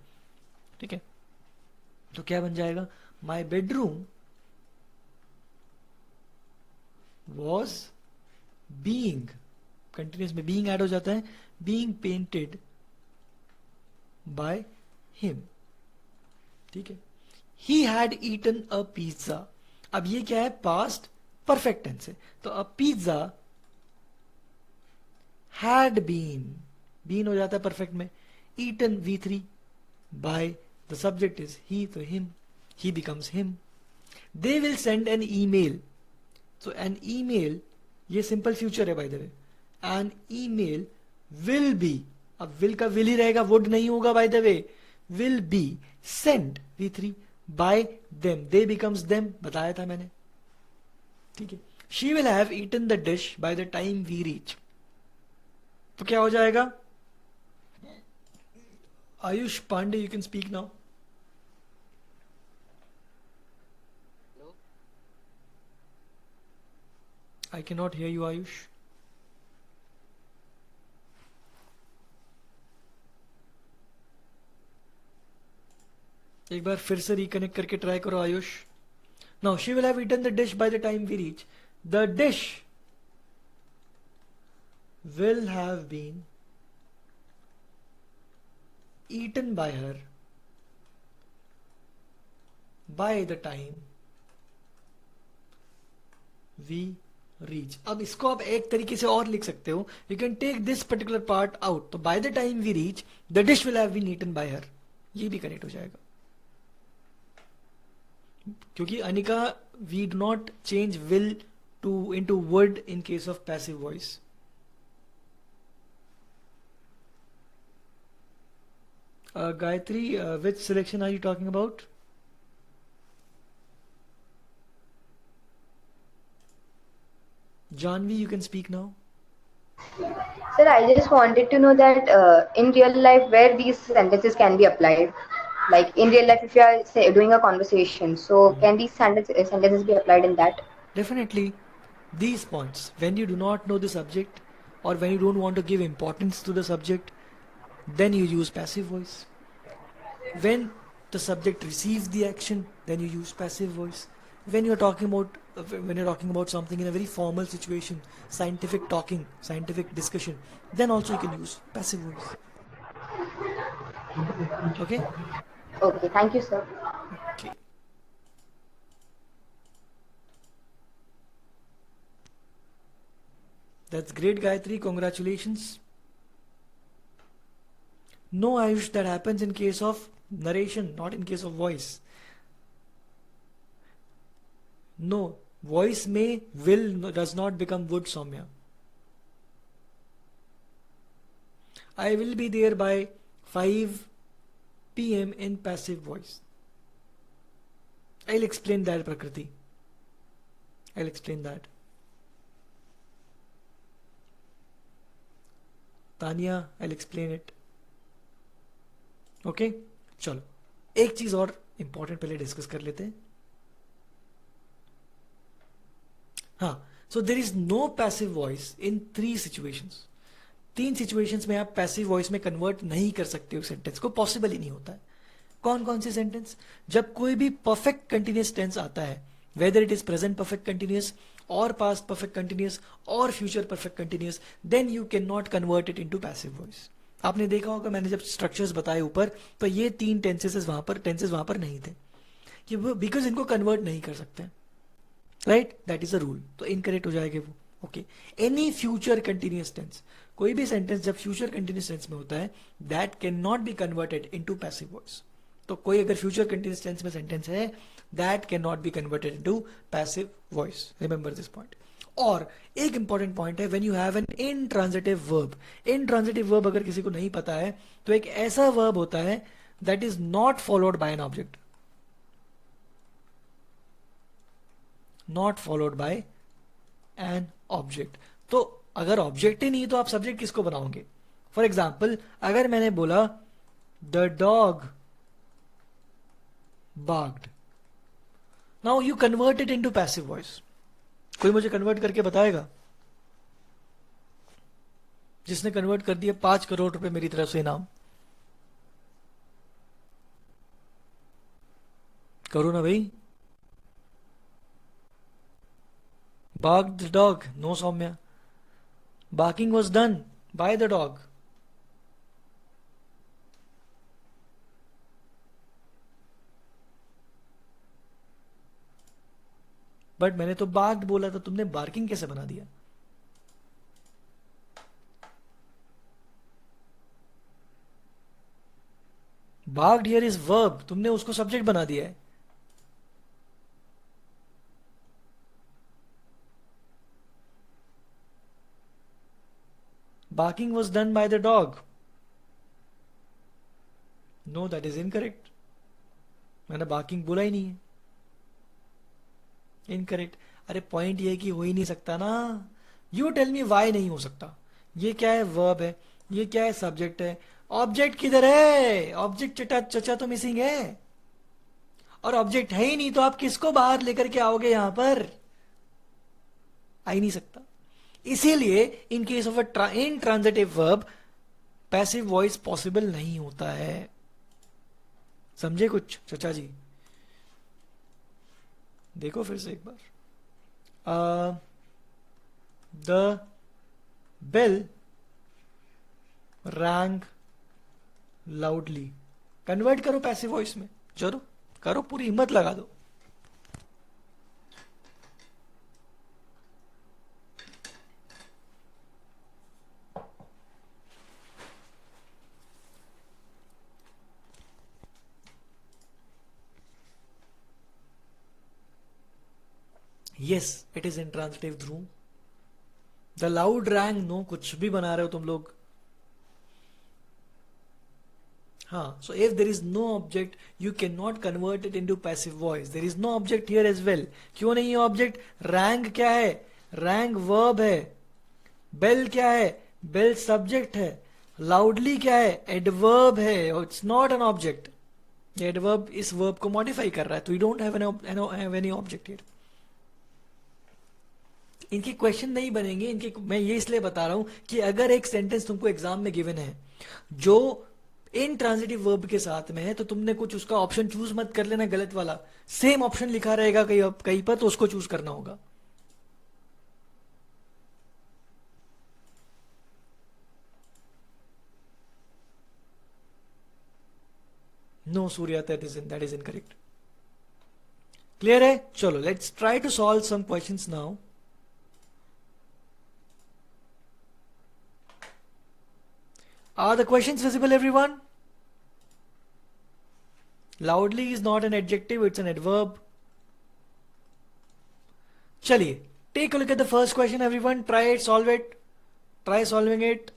Speaker 1: ठीक है? तो क्या बन जाएगा? My bedroom was being, continuous में being add हो जाता है, being painted by him. ठीक है? He had eaten a pizza. अब ये क्या है? Past perfect tense है. तो a pizza had been हो जाता है perfect में, eaten V3 by the subject is he, तो him, he becomes him. They will send an email. So an email, ये simple future है by the way. An email will be, अब will का will ही रहेगा, would नहीं होगा by the way. Will be sent V3 by them. They becomes them, बताया था मैंने. ठीक है. She will have eaten the dish by the time we reach. तो क्या हो जाएगा? Ayush Pandey, you can speak now. I cannot hear you, Ayush. एक बार फिर से reconnect करके try करो Ayush. Now she will have eaten the dish by the time we reach. The dish will have been eaten by her by the time we reach. अब इसको आप एक तरीके से और लिख सकते हो. You can take this particular part out. तो by the time we reach, the dish will have been eaten by her. ये भी करेक्ट हो जाएगा. क्योंकि Anika, we do not change will to into would in case of passive voice. Gayatri, which selection are you talking about? Janvi, you can speak now.
Speaker 6: Sir, I just wanted to know that in real life, where these sentences can be applied. Like in real life, if you are say, doing a conversation, so can these sentences be applied in that?
Speaker 1: Definitely. These points, when you do not know the subject or when you don't want to give importance to the subject, then you use passive voice. When the subject receives the action, then you use passive voice. When you're talking about something in a very formal situation, scientific talking, scientific discussion, then also you can use passive voice. Okay?
Speaker 6: Okay, thank you, sir.
Speaker 1: Okay. That's great, Gayatri. Congratulations. No, Ayush, that happens in case of narration, not in case of voice. No, voice may, will does not become would, Soumya. I will be there by 5 p.m. in passive voice. I'll explain that, Prakriti. I'll explain that. Tanya, I'll explain it. Okay? चलो एक चीज और important पहले discuss कर लेते हैं. हाँ, so there is no passive voice in 3 situations. 3 situations में आप पैसिव वॉइस में कन्वर्ट नहीं कर सकते हो सेंटेंस को, पॉसिबल ही नहीं होता है. कौन कौन से सेंटेंस? जब कोई भी परफेक्ट कंटिन्यूस टेंस आता है, whether it is present perfect continuous or past perfect continuous or future perfect continuous, then you cannot convert it into passive voice. आपने देखा होगा मैंने जब स्ट्रक्चर्स बताए ऊपर, तो ये 3 टेंसेस वहां पर नहीं थे, कि वो बिकॉज इनको कन्वर्ट नहीं कर सकते, right, that is a rule, तो इनकरेक्ट हो जाएगा वो। Okay, any future continuous tense, कोई भी सेंटेंस जब फ्यूचर कंटिन्यूअस टेंस में होता है, that can not be converted into passive voice. तो कोई अगर फ्यूचर कंटिन्यूअस टेंस में सेंटेंस है, that can not be converted into passive voice, remember this point. और एक इंपॉर्टेंट पॉइंट है, when you have an intransitive verb, intransitive verb अगर किसी को नहीं पता है, तो एक ऐसा वर्ब होता है that is not followed by an object, not followed by an object. तो अगर ऑब्जेक्ट ही नहीं तो आप सब्जेक्ट किसको बनाओगे? फॉर एग्जाम्पल, अगर मैंने बोला the dog barked, now you convert it into passive voice. कोई मुझे कन्वर्ट करके बताएगा? जिसने कन्वर्ट कर दिया 5 करोड़ रुपए मेरी तरफ से इनाम। करो ना भाई। Barked the dog. No, Soumya. Barking was done by the dog. But मैंने तो barked बोला था, तुमने barking कैसे बना दिया? Barked here is verb, तुमने उसको सब्जेक्ट बना दिया है। Barking was done by the dog. No, that is incorrect. मैंने barking बोला ही नहीं है। Incorrect. अरे पॉइंट ये कि हो ही नहीं सकता ना। You tell me why नहीं हो सकता। ये क्या है? वर्ब है। ये क्या है? सब्जेक्ट है। ऑब्जेक्ट किधर है? ऑब्जेक्ट चचा तो मिसिंग है, और ऑब्जेक्ट है ही नहीं, तो आप किसको बाहर लेकर के आओगे? यहां पर आ ही नहीं सकता। इसीलिए in case of a intransitive verb passive voice possible नहीं होता है। समझे कुछ चचा जी? देखो फिर से एक बार। The bell rang loudly, convert करो पैसिव वॉइस में, चलो करो, पूरी हिम्मत लगा दो। Yes, it is intransitive Dhruv. The loud rang, no, कुछ भी बना रहे हो तुम लोग। हाँ, so if there is no object, you cannot convert it into passive voice. There is no object here as well. क्यों नहीं है ऑब्जेक्ट? rang क्या है? rang verb है। bell क्या है? bell subject है। loudly क्या है? adverb है। It's not an object. ये adverb इस verb को modify कर रहा है, तो you don't have any object here. इनके क्वेश्चन नहीं बनेंगे इनके। मैं ये इसलिए बता रहा हूं कि अगर एक सेंटेंस तुमको एग्जाम में गिवन है जो इनट्रांजिटिव वर्ब के साथ में है, तो तुमने कुछ उसका ऑप्शन चूज मत कर लेना गलत वाला। सेम ऑप्शन लिखा रहेगा कहीं पर, तो उसको चूज करना होगा। No Surya, that is incorrect. Clear है? चलो let's try to solve some questions now. Are the questions visible, everyone? Loudly is not an adjective, it's an adverb. Chaliye, take a look at the first question, everyone. Try it, solve it. Try solving it.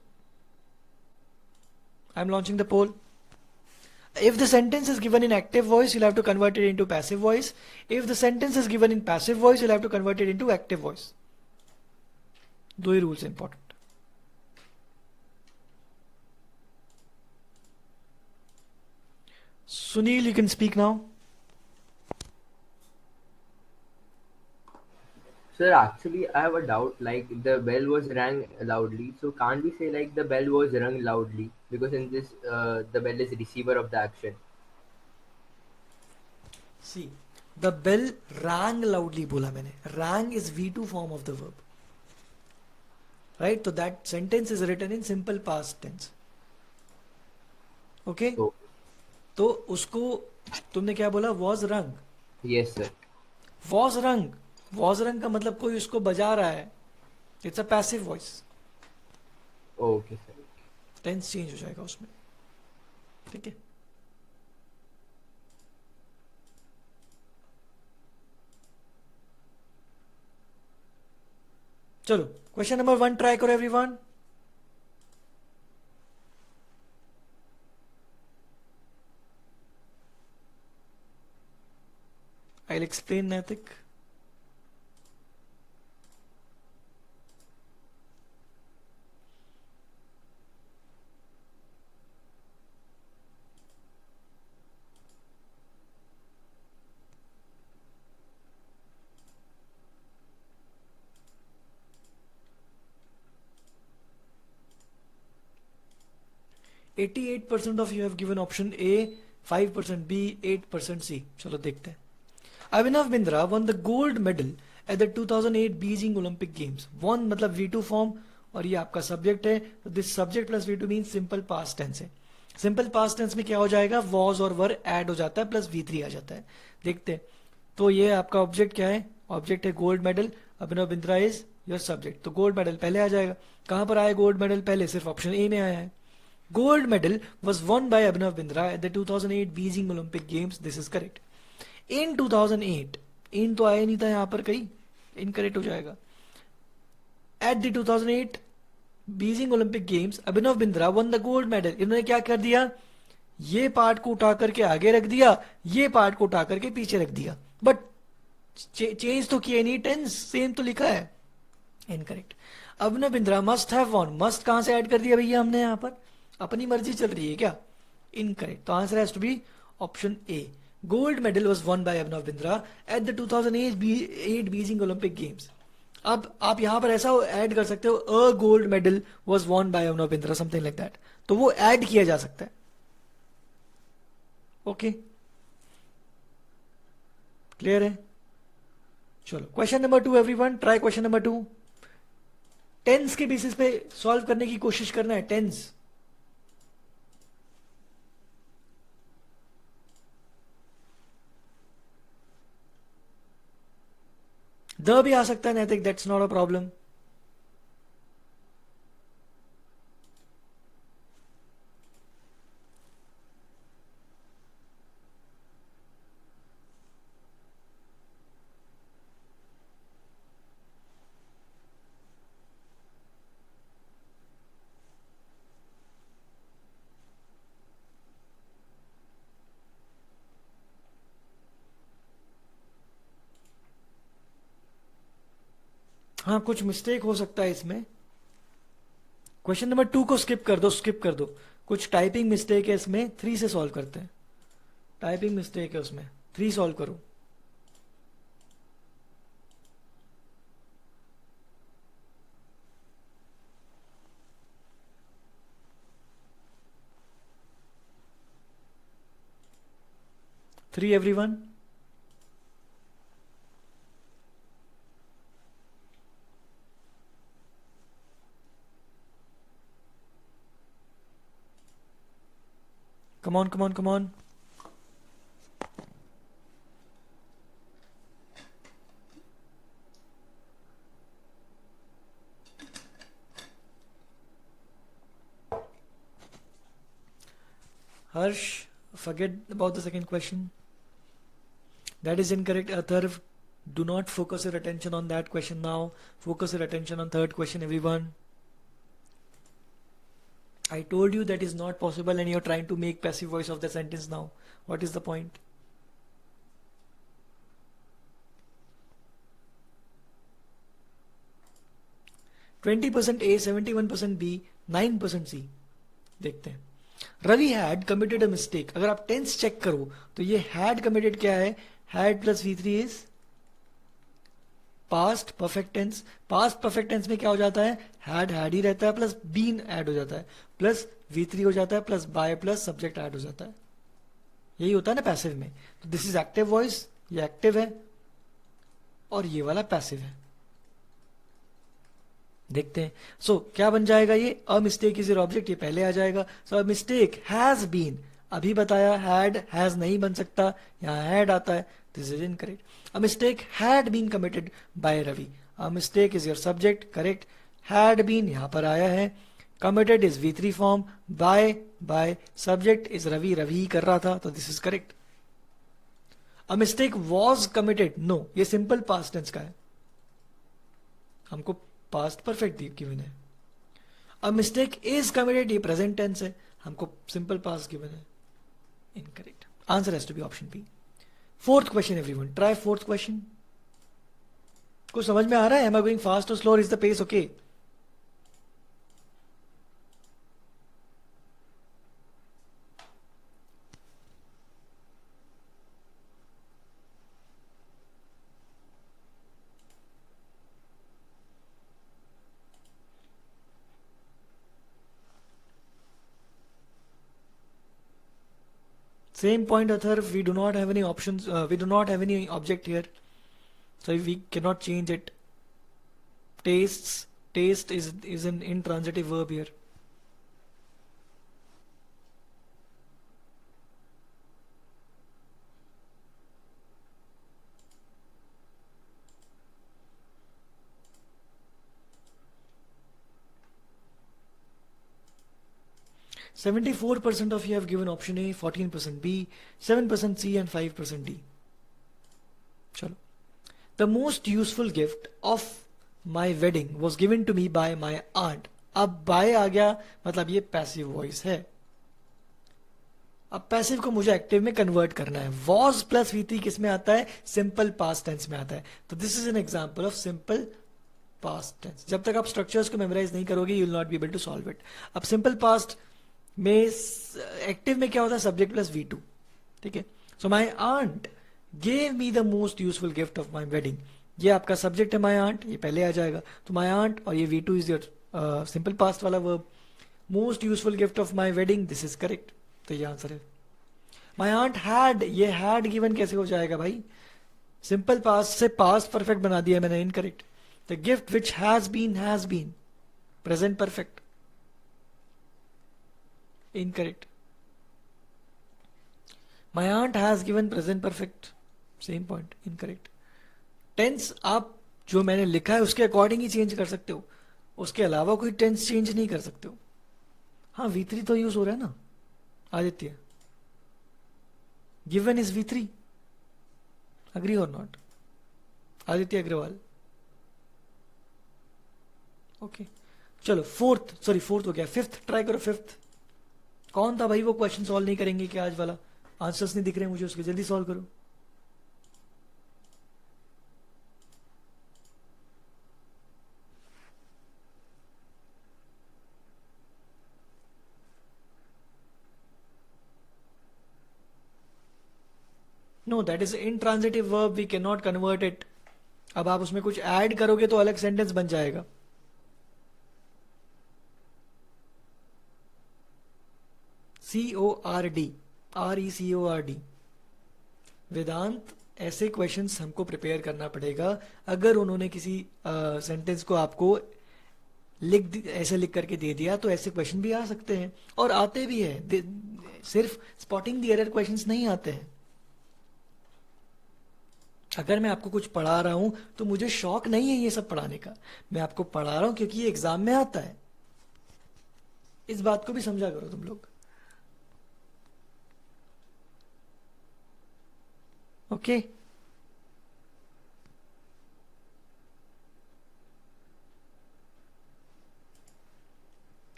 Speaker 1: I'm launching the poll. If the sentence is given in active voice, you'll have to convert it into passive voice. If the sentence is given in passive voice, you'll have to convert it into active voice. दो ही rules important. Sunil, you can speak now.
Speaker 7: Sir, actually, I have a doubt. Like, the bell was rang loudly, so can't we say like the bell was rung loudly? Because in this, the bell is receiver of the action.
Speaker 1: See, the bell rang loudly बोला मैंने। Rang is V2 form of the verb, right? So that sentence is written in simple past tense. Okay
Speaker 7: Oh,
Speaker 1: तो उसको तुमने क्या बोला, was rang.
Speaker 7: yes, sir.
Speaker 1: Was rang, was rang का मतलब कोई उसको बजा रहा है. It's a passive voice.
Speaker 7: Okay, sir.
Speaker 1: Tense change हो जाएगा उसमें. ठीक है. चलो क्वेश्चन नंबर 1 ट्राई करो everyone. I'll explain Naitik. %88 of you have given option A, 5% B, 8% C. चलो देखते हैं. Abhinav Bindra won the gold medal at the 2008 Beijing Olympic Games. Won मतलब V2 फॉर्म और ये आपका सब्जेक्ट है. This subject plus V2 mean simple past tense है. Simple past tense में क्या हो जाएगा, वॉज और वर ऐड हो जाता है प्लस V3 आ जाता है. देखते हैं. तो ये आपका ऑब्जेक्ट क्या है, ऑब्जेक्ट है gold medal. Abhinav Bindra is your subject. तो गोल्ड मेडल पहले आ जाएगा. कहां पर आया गोल्ड मेडल पहले, सिर्फ ऑप्शन ए में आया है. Gold medal was won by Abhinav Bindra at the 2008 Beijing Olympic Games. This is correct. In 2008, in तो आया नहीं था यहाँ पर कहीं, इनकरेक्ट हो जाएगा. At the 2008 Beijing Olympic Games, Abhinav Bindra won the gold medal. इन्होंने क्या कर दिया, ये पार्ट को उठा करके आगे रख दिया, ये पार्ट को उठा करके पीछे रख दिया, बट चेंज तो किया नहीं, टेंस सेम तो लिखा है. Incorrect. Abhinav Bindra must have von. Must कहां से ऐड कर दिया भैया हमने, यहाँ पर अपनी मर्जी चल रही है क्या. इनकरेक्ट. तो answer has to be option A. Gold medal was won by Abhinav Bindra at the 2008 Beijing Olympic games. अब आप यहां पर ऐसा ऐड कर सकते हो, a gold medal was won by Abhinav Bindra, something like that. तो वो ऐड किया जा सकता है. ओके, क्लियर है. चलो question number 2 everyone, try question number 2. Tense के बेसिस पे सॉल्व करने की कोशिश करना है. टेंस द भी आ सकता है नैतिक, दैट्स नॉट अ प्रॉब्लम. हाँ कुछ मिस्टेक हो सकता है इसमें. क्वेश्चन नंबर 2 को स्किप कर दो, स्किप कर दो. कुछ टाइपिंग मिस्टेक है इसमें. 3 से सॉल्व करते हैं. टाइपिंग मिस्टेक है उसमें. 3 सॉल्व करो. Three everyone. Come on, come on, come on. Harsh, forget about the second question. That is incorrect. Atharv, do not focus your attention on that question now. Focus your attention on third question, everyone. I told you that is not possible and you're trying to make passive voice of the sentence now. What is the point? %20% A, 71% B, 9% C. देखते हैं. Ravi had committed a mistake. अगर आप tense check करो तो ये had committed क्या है, had plus V3 is past perfect tense. Past perfect tense में क्या हो जाता है, हैड ही रहता है प्लस बीन ऐड हो जाता है प्लस V3 हो जाता है plus by plus subject add हो जाता है. यही होता है ना पैसिव में. तो दिस इज एक्टिव वॉइस, ये एक्टिव है और ये वाला पैसिव है. देखते हैं. सो क्या बन जाएगा ये? अ मिस्टेक इज योर ऑब्जेक्ट, ये पहले आ जाएगा. सो अ मिस्टेक हैज बीन, अभी बताया हैड हैज नहीं बन सकता, यहाँ हैड आता है. This is incorrect. A mistake had been committed by Ravi. A mistake is your subject, correct. Had been यहाँ पर आया है. Committed is V3 form. By subject is Ravi, Ravi ही कर रहा था, तो this is correct. A mistake was committed, no, ये सिंपल पास्ट टेंस का है, हमको पास्ट परफेक्ट गिवन है. अ मिस्टेक इज कमिटेड, ये प्रेजेंट टेंस है, हमको सिंपल पास्ट गिवन है. Incorrect. Answer has to be option B. Fourth question everyone, try fourth question. कुछ समझ में आ रहा है? एम आई गोइंग फास्ट और slow, is the pace okay? Same point, Athar. We do not have any options. We do not have any object here, so we cannot change it. Tastes. Taste is an intransitive verb here. %74 of you have given option A, 14% B, 7% C and 5% D. चलो. The most useful gift of my wedding was given to me by my aunt. अब by आ गया, मतलब ये passive voice है. अब passive को मुझे active में कन्वर्ट करना है. was प्लस V3 किस में आता है? सिंपल पास्ट टेंस में आता है. तो this is an example of simple past tense. जब तक आप स्ट्रक्चर्स को मेमोराइज नहीं करोगे, you will not be able to solve it. अब सिंपल पास्ट में एक्टिव में क्या होता है? Subject plus V2. ठीक है. So my aunt gave me the most useful gift of my wedding. ये आपका सब्जेक्ट है, माई आंट, ये पहले आ जाएगा. तो माई आंट और ये V2 is your simple past वाला verb. Most useful gift of my wedding, this is correct. तो ये आंसर है. माई आंट हैड, ये हैड गिवन कैसे हो जाएगा भाई? सिंपल पास्ट से पास्ट परफेक्ट बना दिया मैंने, incorrect. The gift which has been present perfect, incorrect. My aunt has given present perfect, same point, incorrect. Tense आप जो मैंने लिखा है उसके अकॉर्डिंग ही चेंज कर सकते हो, उसके अलावा कोई टेंस चेंज नहीं कर सकते हो. हाँ, V3 तो यूज हो रहा है ना. Aditya, given is V3, agree और नॉट? आदित्य अग्रवाल, ओके. चलो फोर्थ हो गया. फिफ्थ ट्राई करो. फिफ्थ कौन था भाई वो क्वेश्चन सॉल्व नहीं करेंगे क्या आज वाला? आंसर्स नहीं दिख रहे मुझे उसके, जल्दी सॉल्व करो. No, that is intransitive verb, we can not convert it. अब आप उसमें कुछ ऐड करोगे तो अलग सेंटेंस बन जाएगा. CORD, RECORD. वेदांत, ऐसे क्वेश्चंस हमको प्रिपेयर करना पड़ेगा. अगर उन्होंने किसी सेंटेंस को आपको ऐसे लिख करके दे दिया तो ऐसे क्वेश्चन भी आ सकते हैं, और आते भी हैं. सिर्फ स्पॉटिंग द एरर क्वेश्चंस नहीं आते हैं. अगर मैं आपको कुछ पढ़ा रहा हूं तो मुझे शौक नहीं है ये सब पढ़ाने का. मैं आपको पढ़ा रहा हूं क्योंकि ये एग्जाम में आता है. इस बात को भी समझा करो तुम लोग. Okay.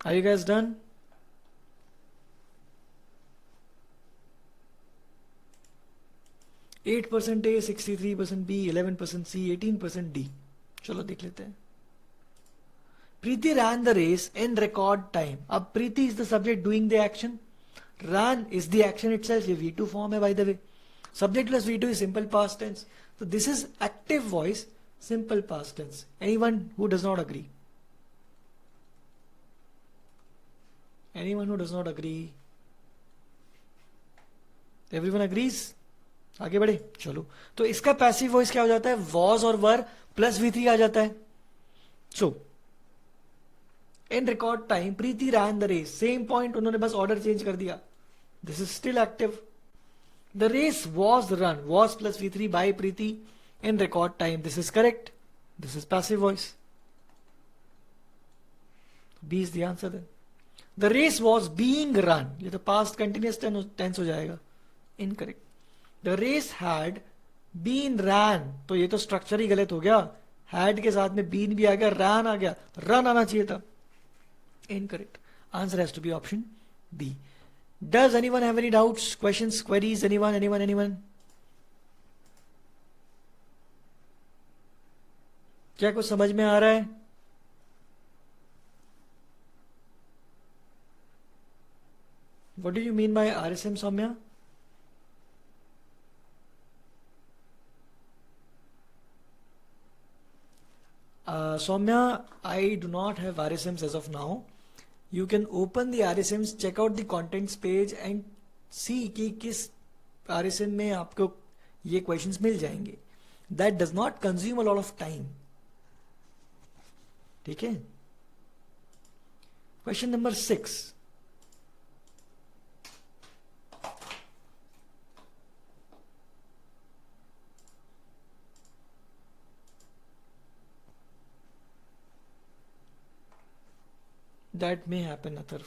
Speaker 1: Are you guys done? %8 A, 63% B, 11% C, 18% D. चलो देख लेते हैं. Preeti ran the race in record time. अब Preeti is the subject doing the action. Ran is the action itself. ये V2 form है by the way. Subject plus V2 is simple past tense. So this is active voice, simple past tense. Anyone who does not agree? Anyone who does not agree? Everyone agrees? आगे बढ़े. चलो, तो इसका passive voice क्या हो जाता है? was और were प्लस V3 आ जाता है. So in record time Preeti ran the race, same point, उन्होंने बस ऑर्डर चेंज कर दिया, this is still active. The race was run, was plus V3 by Preeti in record time, this is correct, this is passive voice. B is the answer then. The race was being run, ये तो past continuous tense हो जाएगा, incorrect. The race had been ran, तो ये तो structure ही गलत हो गया, had के साथ में been भी आ गया, ran आ गया, run आना चाहिए था, incorrect. Answer has to be option B. Does anyone have any doubts, questions, queries? Anyone? क्या कुछ समझ में आ रहा है? What do you mean by RSM, Soumya? Soumya, I do not have RSMs as of now. You can open the RSMs, check out the contents page and see कि किस RSM में आपको ये questions मिल जाएंगे. That does not consume a lot of time. ठीक है? Question number 6. That may happen, Atharv.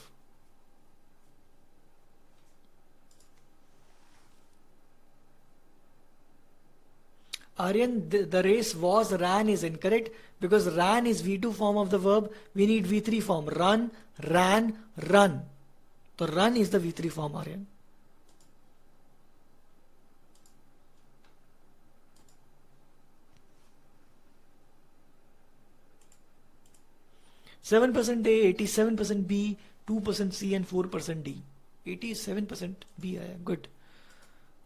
Speaker 1: Aryan, the race was ran is incorrect because ran is V2 form of the verb. We need V3 form. Run, ran, run. So run is the V3 form, Aryan. %A, 87% B, 2% C and 4% D. 87% B आया, good.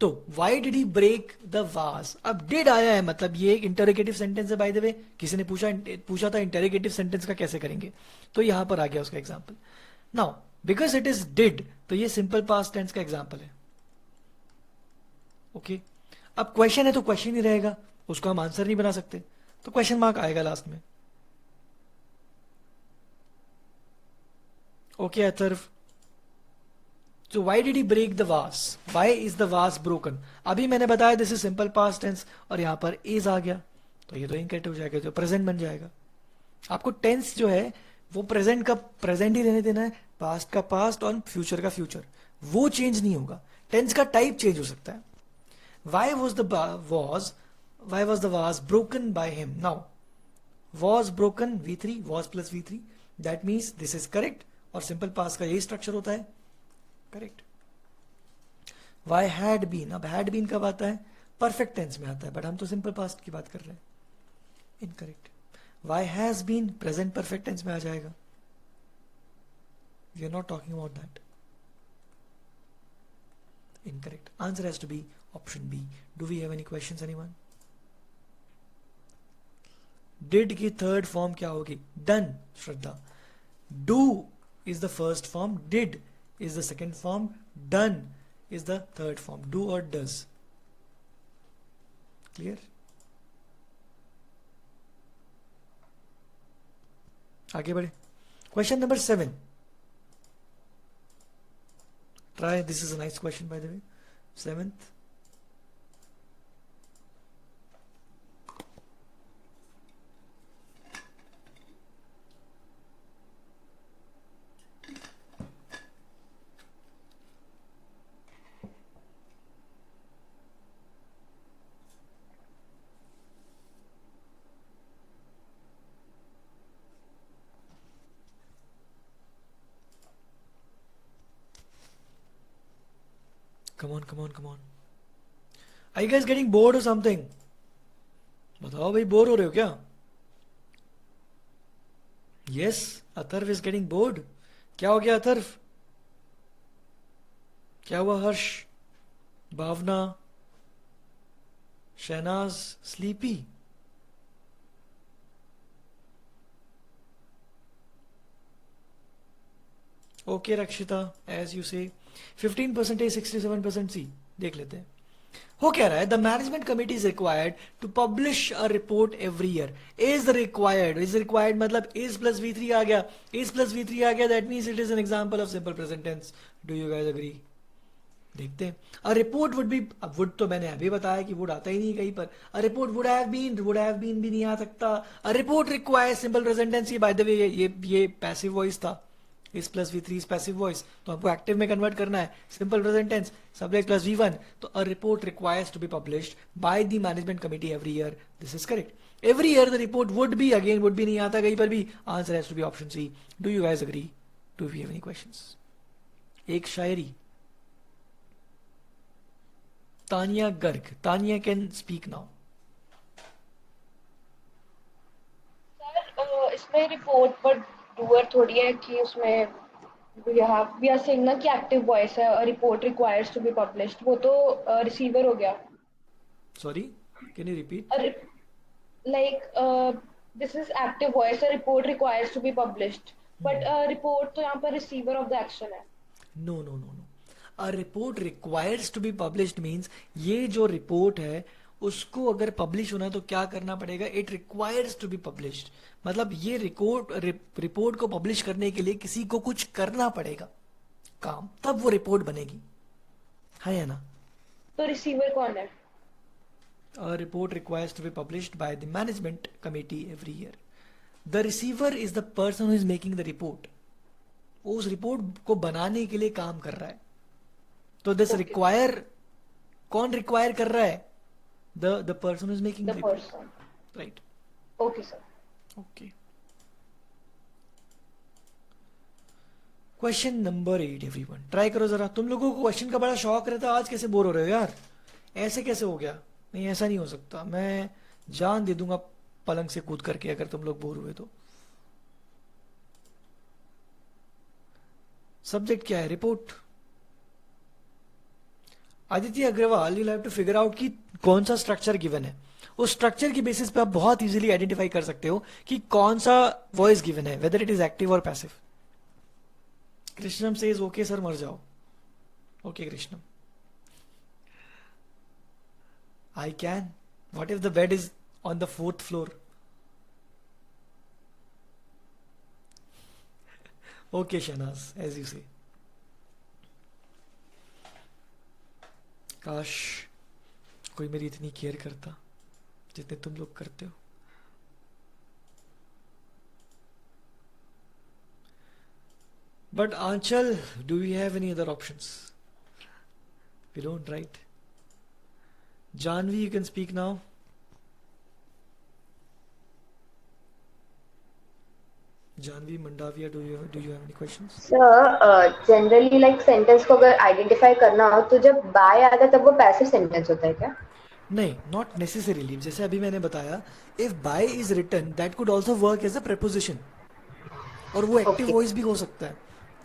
Speaker 1: तो why did he break the vase? अब did आया है, मतलब ये एक interrogative sentence है. By the वे किसी ने पूछा था इंटरोगेटिव सेंटेंस का कैसे करेंगे, तो यहां पर आ गया उसका example. Now because it is did, तो ये सिंपल पास्ट टेंस का एग्जांपल है. ओके, अब क्वेश्चन है तो क्वेश्चन ही रहेगा, उसको हम आंसर नहीं बना सकते, तो क्वेश्चन मार्क आएगा लास्ट में. Okay, Atharv. So why did he break the vase? Why is the vase broken? अभी मैंने बताया this is simple past tense और यहाँ पर is आ गया, तो ये तो इनकरेक्ट हो जाएगा, तो प्रेजेंट बन जाएगा. आपको टेंस जो है वो प्रेजेंट का प्रेजेंट ही रहने देना है, पास्ट का पास्ट और फ्यूचर का फ्यूचर, वो चेंज नहीं होगा. टेंस का टाइप चेंज हो सकता है. Why was the vase broken by him? Now was broken V3, was plus V3, that means this is correct. और सिंपल पास्ट का यही स्ट्रक्चर होता है, करेक्ट. वाई हैड बीन, अब हैड बीन कब आता है? परफेक्ट टेंस में आता है, बट हम तो सिंपल पास्ट की बात कर रहे हैं, incorrect. Why has been present perfect tense में आ जाएगा, we are not talking about that, incorrect. Answer has to be option B. Do we have any questions, anyone? Did की थर्ड फॉर्म क्या होगी? Done, Shraddha. Do is the first form, did is the second form, done is the third form. Do or does. Clear? आगे बढ़े. Question number 7. Try, this is a nice question by the way. 7th. Come on. Are you guys getting bored or something? बताओ भाई, bore हो रहे हो क्या? Yes, Atharva is getting bored. क्या हो गया अथर्व? क्या हुआ Harsh, Bhavna, Shahnaz, sleepy? Okay, Rakshita, as you say, 15% A, 67% C. देख लेते हैं. वो कह रहा है the management committee is required to publish a report every year. Is required मतलब इज प्लस V3 आ गया. इज प्लस V3 आ गया, that means it is an example of simple present tense. Do you guys agree? देखते हैं. A report would be, अब would तो मैंने अभी बताया कि वुड आता ही नहीं कहीं पर. A report would have been भी नहीं आ सकता. A report requires simple present tense. ये बाय द वे ये पैसिव वॉइस था. इस plus V3 is passive voice, तो आपको एक्टिव में कन्वर्ट करना है. Simple present tense subject plus V1. तो a report requires to be published by the management committee every year. This is correct. Every year the report would be, again would भी नहीं आता कहीं पर भी. Answer has to be option C. Do you guys agree? Do we have any questions? एक शायरी. Tania Garg. Tania can speak now.
Speaker 8: Sir इसमें report पर डूअर थोड़ी है कि उसमें वी आर सेइंग ना कि एक्टिव वॉइस है, report requires to be published, वो तो रिसीवर हो गया.
Speaker 1: Sorry, can you repeat?
Speaker 8: Like this is active voice, report requires to be published, but report तो यहाँ पर रिसीवर ऑफ द एक्शन है.
Speaker 1: No no no no. A report requires to be published means ये जो report है उसको अगर publish होना है तो क्या करना पड़ेगा? It requires to be published. मतलब ये रिपोर्ट को पब्लिश करने के लिए किसी को कुछ करना पड़ेगा काम, तब वो रिपोर्ट बनेगी. है या ना?
Speaker 8: तो रिसीवर कौन है?
Speaker 1: A report requires to be published by the management committee every year. The receiver is the person who is making the report. वो उस रिपोर्ट को बनाने के लिए काम कर रहा है. तो दिस रिक्वायर, कौन रिक्वायर कर रहा है? The person who is making the report. Right.
Speaker 8: Okay sir.
Speaker 1: Okay. Question number 8 everyone. Try करो जरा. तुम लोगों को क्वेश्चन का बड़ा शौक रहता है, आज कैसे बोर हो रहे हो यार? ऐसे कैसे हो गया? नहीं, ऐसा नहीं हो सकता. मैं जान दे दूंगा पलंग से कूद करके अगर तुम लोग बोर हुए तो. सब्जेक्ट क्या है? Report. Aditya Agarwal, you have to figure out कि कौन सा स्ट्रक्चर गिवन है. उस स्ट्रक्चर की बेसिस पे आप बहुत इजीली आइडेंटिफाई कर सकते हो कि कौन सा वॉइस गिवन है, वेदर इट इज एक्टिव और पैसिव. कृष्णम सेज ओके सर, मर जाओ. Okay Krishnam. I can. What if the bed is on the 4th floor? Okay, Shanaz, as you say. काश कोई मेरी इतनी केयर करता जितने तुम लोग करते हो. But Anchal, do we have any other options? We don't, right? Janvi, you can speak now. Janvi Mandavia, do you have any questions?
Speaker 6: Sir generally like sentence को अगर आइडेंटिफाई करना हो तो जब बाय आता है तब वो पैसिव सेंटेंस होता है क्या?
Speaker 1: नहीं, नॉट नेसेसरीली. जैसे अभी मैंने बताया, if by is written that could also work as a preposition, और वो एक्टिव
Speaker 6: Okay.
Speaker 1: वॉइस भी हो सकता है.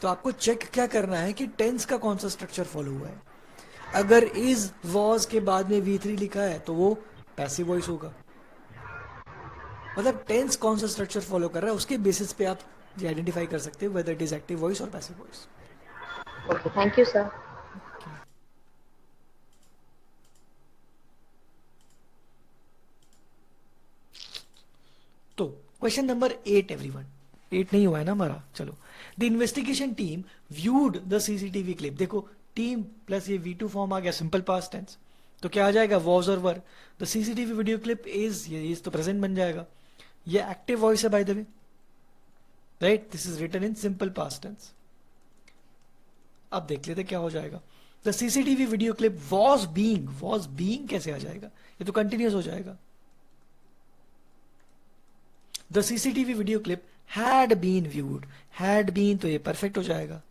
Speaker 1: तो आपको चेक क्या करना है कि टेंस का कौन सा स्ट्रक्चर फॉलो हुआ है. अगर इज वॉज के बाद में V3 लिखा है तो वो पैसिव वॉइस होगा. मतलब टेंस कौन सा स्ट्रक्चर फॉलो कर रहा है उसके बेसिस पे आप आइडेंटिफाई कर सकते हो whether it is active voice और passive voice.
Speaker 6: Okay, thank you sir.
Speaker 1: तो क्वेश्चन नंबर 8 एवरीवन. 8 नहीं हुआ है ना हमारा? चलो. The investigation team viewed the CCTV clip. देखो, टीम प्लस ये V2 फॉर्म आ गया, सिंपल पास्ट टेंस. तो क्या आ जाएगा? वॉज और were. The CCTV video clip is, ये इज तो प्रेजेंट बन जाएगा. ये एक्टिव वॉइस है by the way, right? This is written in simple past tense. अब देख लेते क्या हो जाएगा. The CCTV video clip was being कैसे आ जाएगा? ये तो कंटिन्यूस हो जाएगा. The CCTV video clip had been viewed. Had been तो ये परफेक्ट हो जाएगा.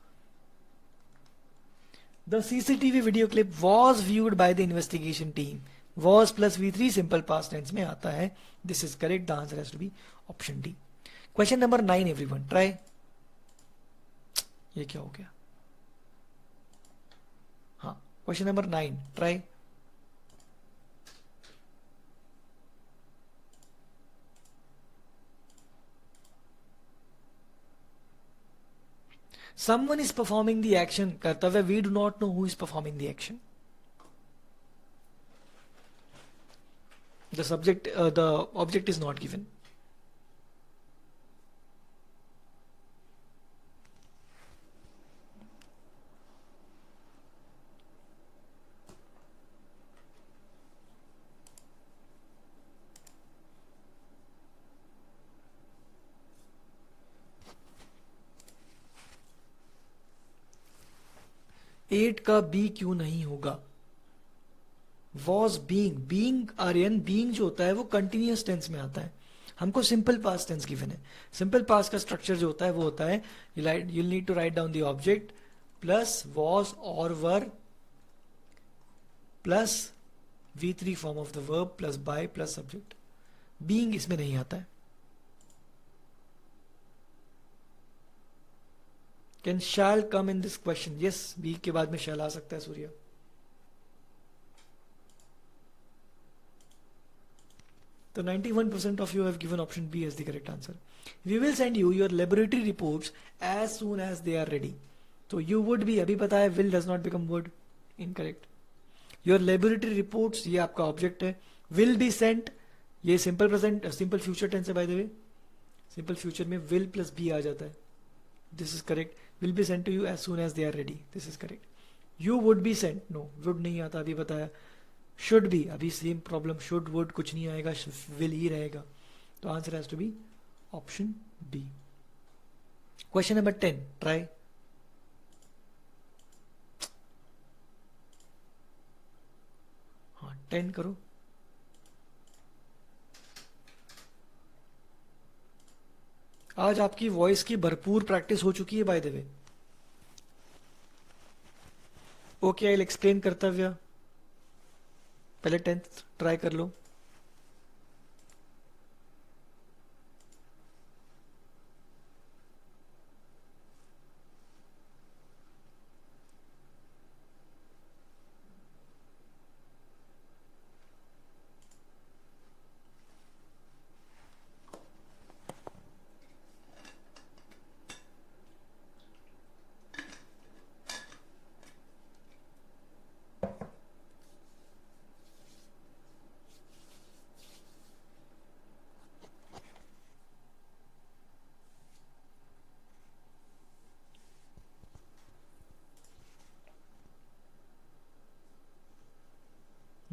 Speaker 1: The CCTV video clip was viewed by the investigation team. Was plus V3 simple past tense में आता है. This is correct. The answer has to be option D. Question number 9 everyone. Try. ये क्या हो गया? हाँ, question number 9. Try. Someone is performing the action. कर्तव्य. We do not know who is performing the action. the object is not given. एट का B क्यों नहीं होगा? Was being, being Aryan, being जो होता है वो कंटिन्यूअस टेंस में आता है. हमको सिंपल पास्ट टेंस गिवन है. सिंपल पास्ट का स्ट्रक्चर जो होता है वो होता है you need to write down the object plus was और were plus V3 form of the verb plus by plus subject. Being इसमें नहीं आता है. Can shall come in this question? Yes, be के बाद में शैल आ सकता है सूर्य. So 91% of you have given option B as the correct answer. We will send you your laboratory reports as soon as they are ready. So you would be, अभी पता है will does not become would. Incorrect. Your laboratory reports, ये आपका object है. Will be sent, ये simple present, simple future tense है by the way. Simple future में will plus be आ जाता है. This is correct. Will be sent to you as soon as they are ready. This is correct. You would be sent. No, would नहीं आता, अभी बताया. Should be, अभी same problem, should would कुछ नहीं आएगा, विल ही रहेगा. तो answer has to be option B. Question number 10 try. हाँ 10 करो. आज आपकी वॉइस की भरपूर प्रैक्टिस हो चुकी है by the way. Okay, I will explain कर्तव्य. पहले 10th ट्राई कर लो.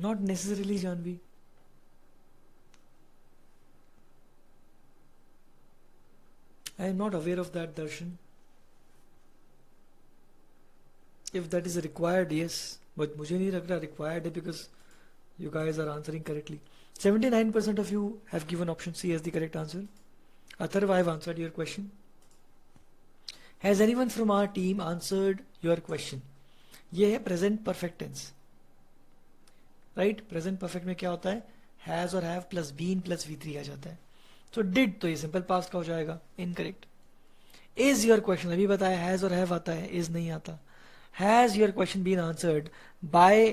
Speaker 1: Not necessarily, Janvi. I am not aware of that, Darshan. If that is required, yes. But मुझे नहीं लग रहा required है because you guys are answering correctly. 79% of you have given option C as the correct answer. Atharv, I have answered your question. Has anyone from our team answered your question? ये है present perfect tense. Right. Present perfect में क्या होता है? Has और have plus been plus V3 आ जाता है. तो डिड, तो ये सिंपल पास्ट का हो जाएगा. इनकरेक्ट. इज योर क्वेश्चन, अभी बताया हैज और हैव आता है, इज नहीं आता. Has your question been answered by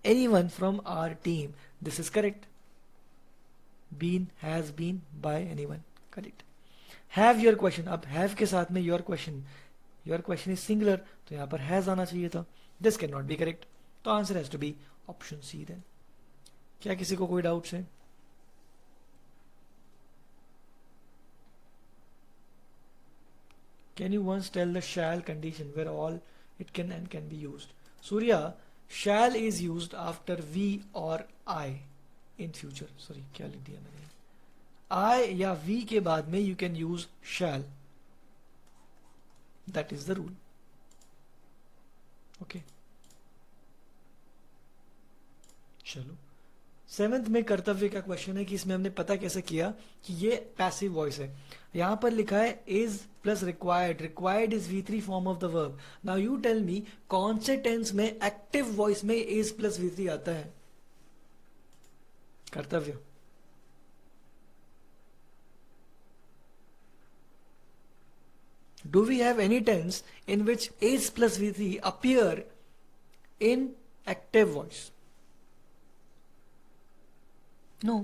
Speaker 1: anyone from our team? This is correct. Been, has been, by anyone, correct. Have your question, अब हैव के साथ में योर क्वेश्चन इज सिंगुलर, तो यहां पर हैज आना चाहिए था. This can not be correct. तो answer has to be option C then. क्या किसी को कोई डाउट्स है? Can you once tell the shall condition where all it can and can be used? Surya, shall is used after we or I in future. Sorry, क्या लिख दिया मैंने? I या we के बाद में you can use shall. That is the rule. Okay. चलो, 7th में कर्तव्य का क्वेश्चन है कि इसमें हमने पता कैसे किया कि ये पैसिव वॉइस है. यहां पर लिखा है is plus required. Required is V3 form of the verb. Now you tell me कौन से टेंस में एक्टिव वॉइस में इज प्लस V3 आता है? कर्तव्य. Do we have any tense in which is plus V3 appear in active voice? No.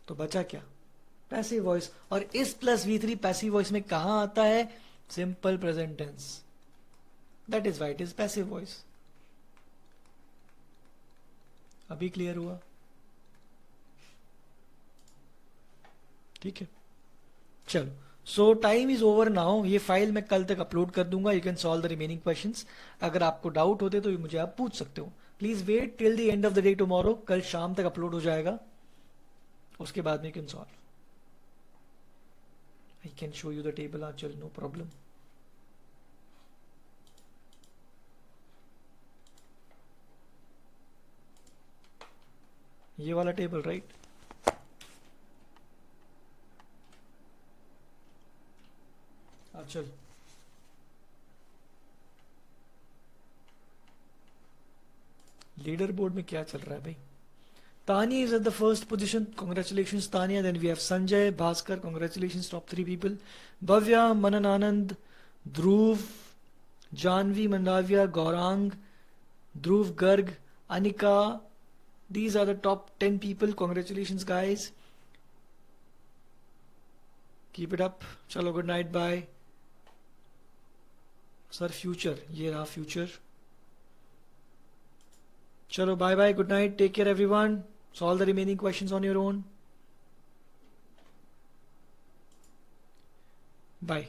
Speaker 1: तो बचा क्या? Passive voice. और इस प्लस V3 पैसिव वॉइस में कहां आता है? Simple present tense. That is why it is passive voice. अभी क्लियर हुआ? ठीक है, चलो. So time is over now. ये फाइल मैं कल तक अपलोड कर दूंगा. You can solve the remaining questions. अगर आपको डाउट होते तो मुझे आप पूछ सकते हो. Please wait till the end of the day tomorrow. कल शाम तक अपलोड हो जाएगा, उसके बाद में you can solve. I can show you the table Anchal, no problem. ये वाला टेबल, राइट? चल, लीडर बोर्ड में क्या चल रहा है भाई? Tanya is at the first position. Congratulations, Tanya. Then we have Sanjay, Bhaskar. Congratulations, top 3 people. Bhavya, Manan Anand, Dhruv, Janvi, Mandavya, Gaurang, Dhruv Garg, Anika. These are the top 10 people. Congratulations, guys. Keep it up. Chalo, good night. Bye. Sir, future. Ye raha future. Chalo, bye bye. Good night. Take care, everyone. Solve the remaining questions on your own. Bye.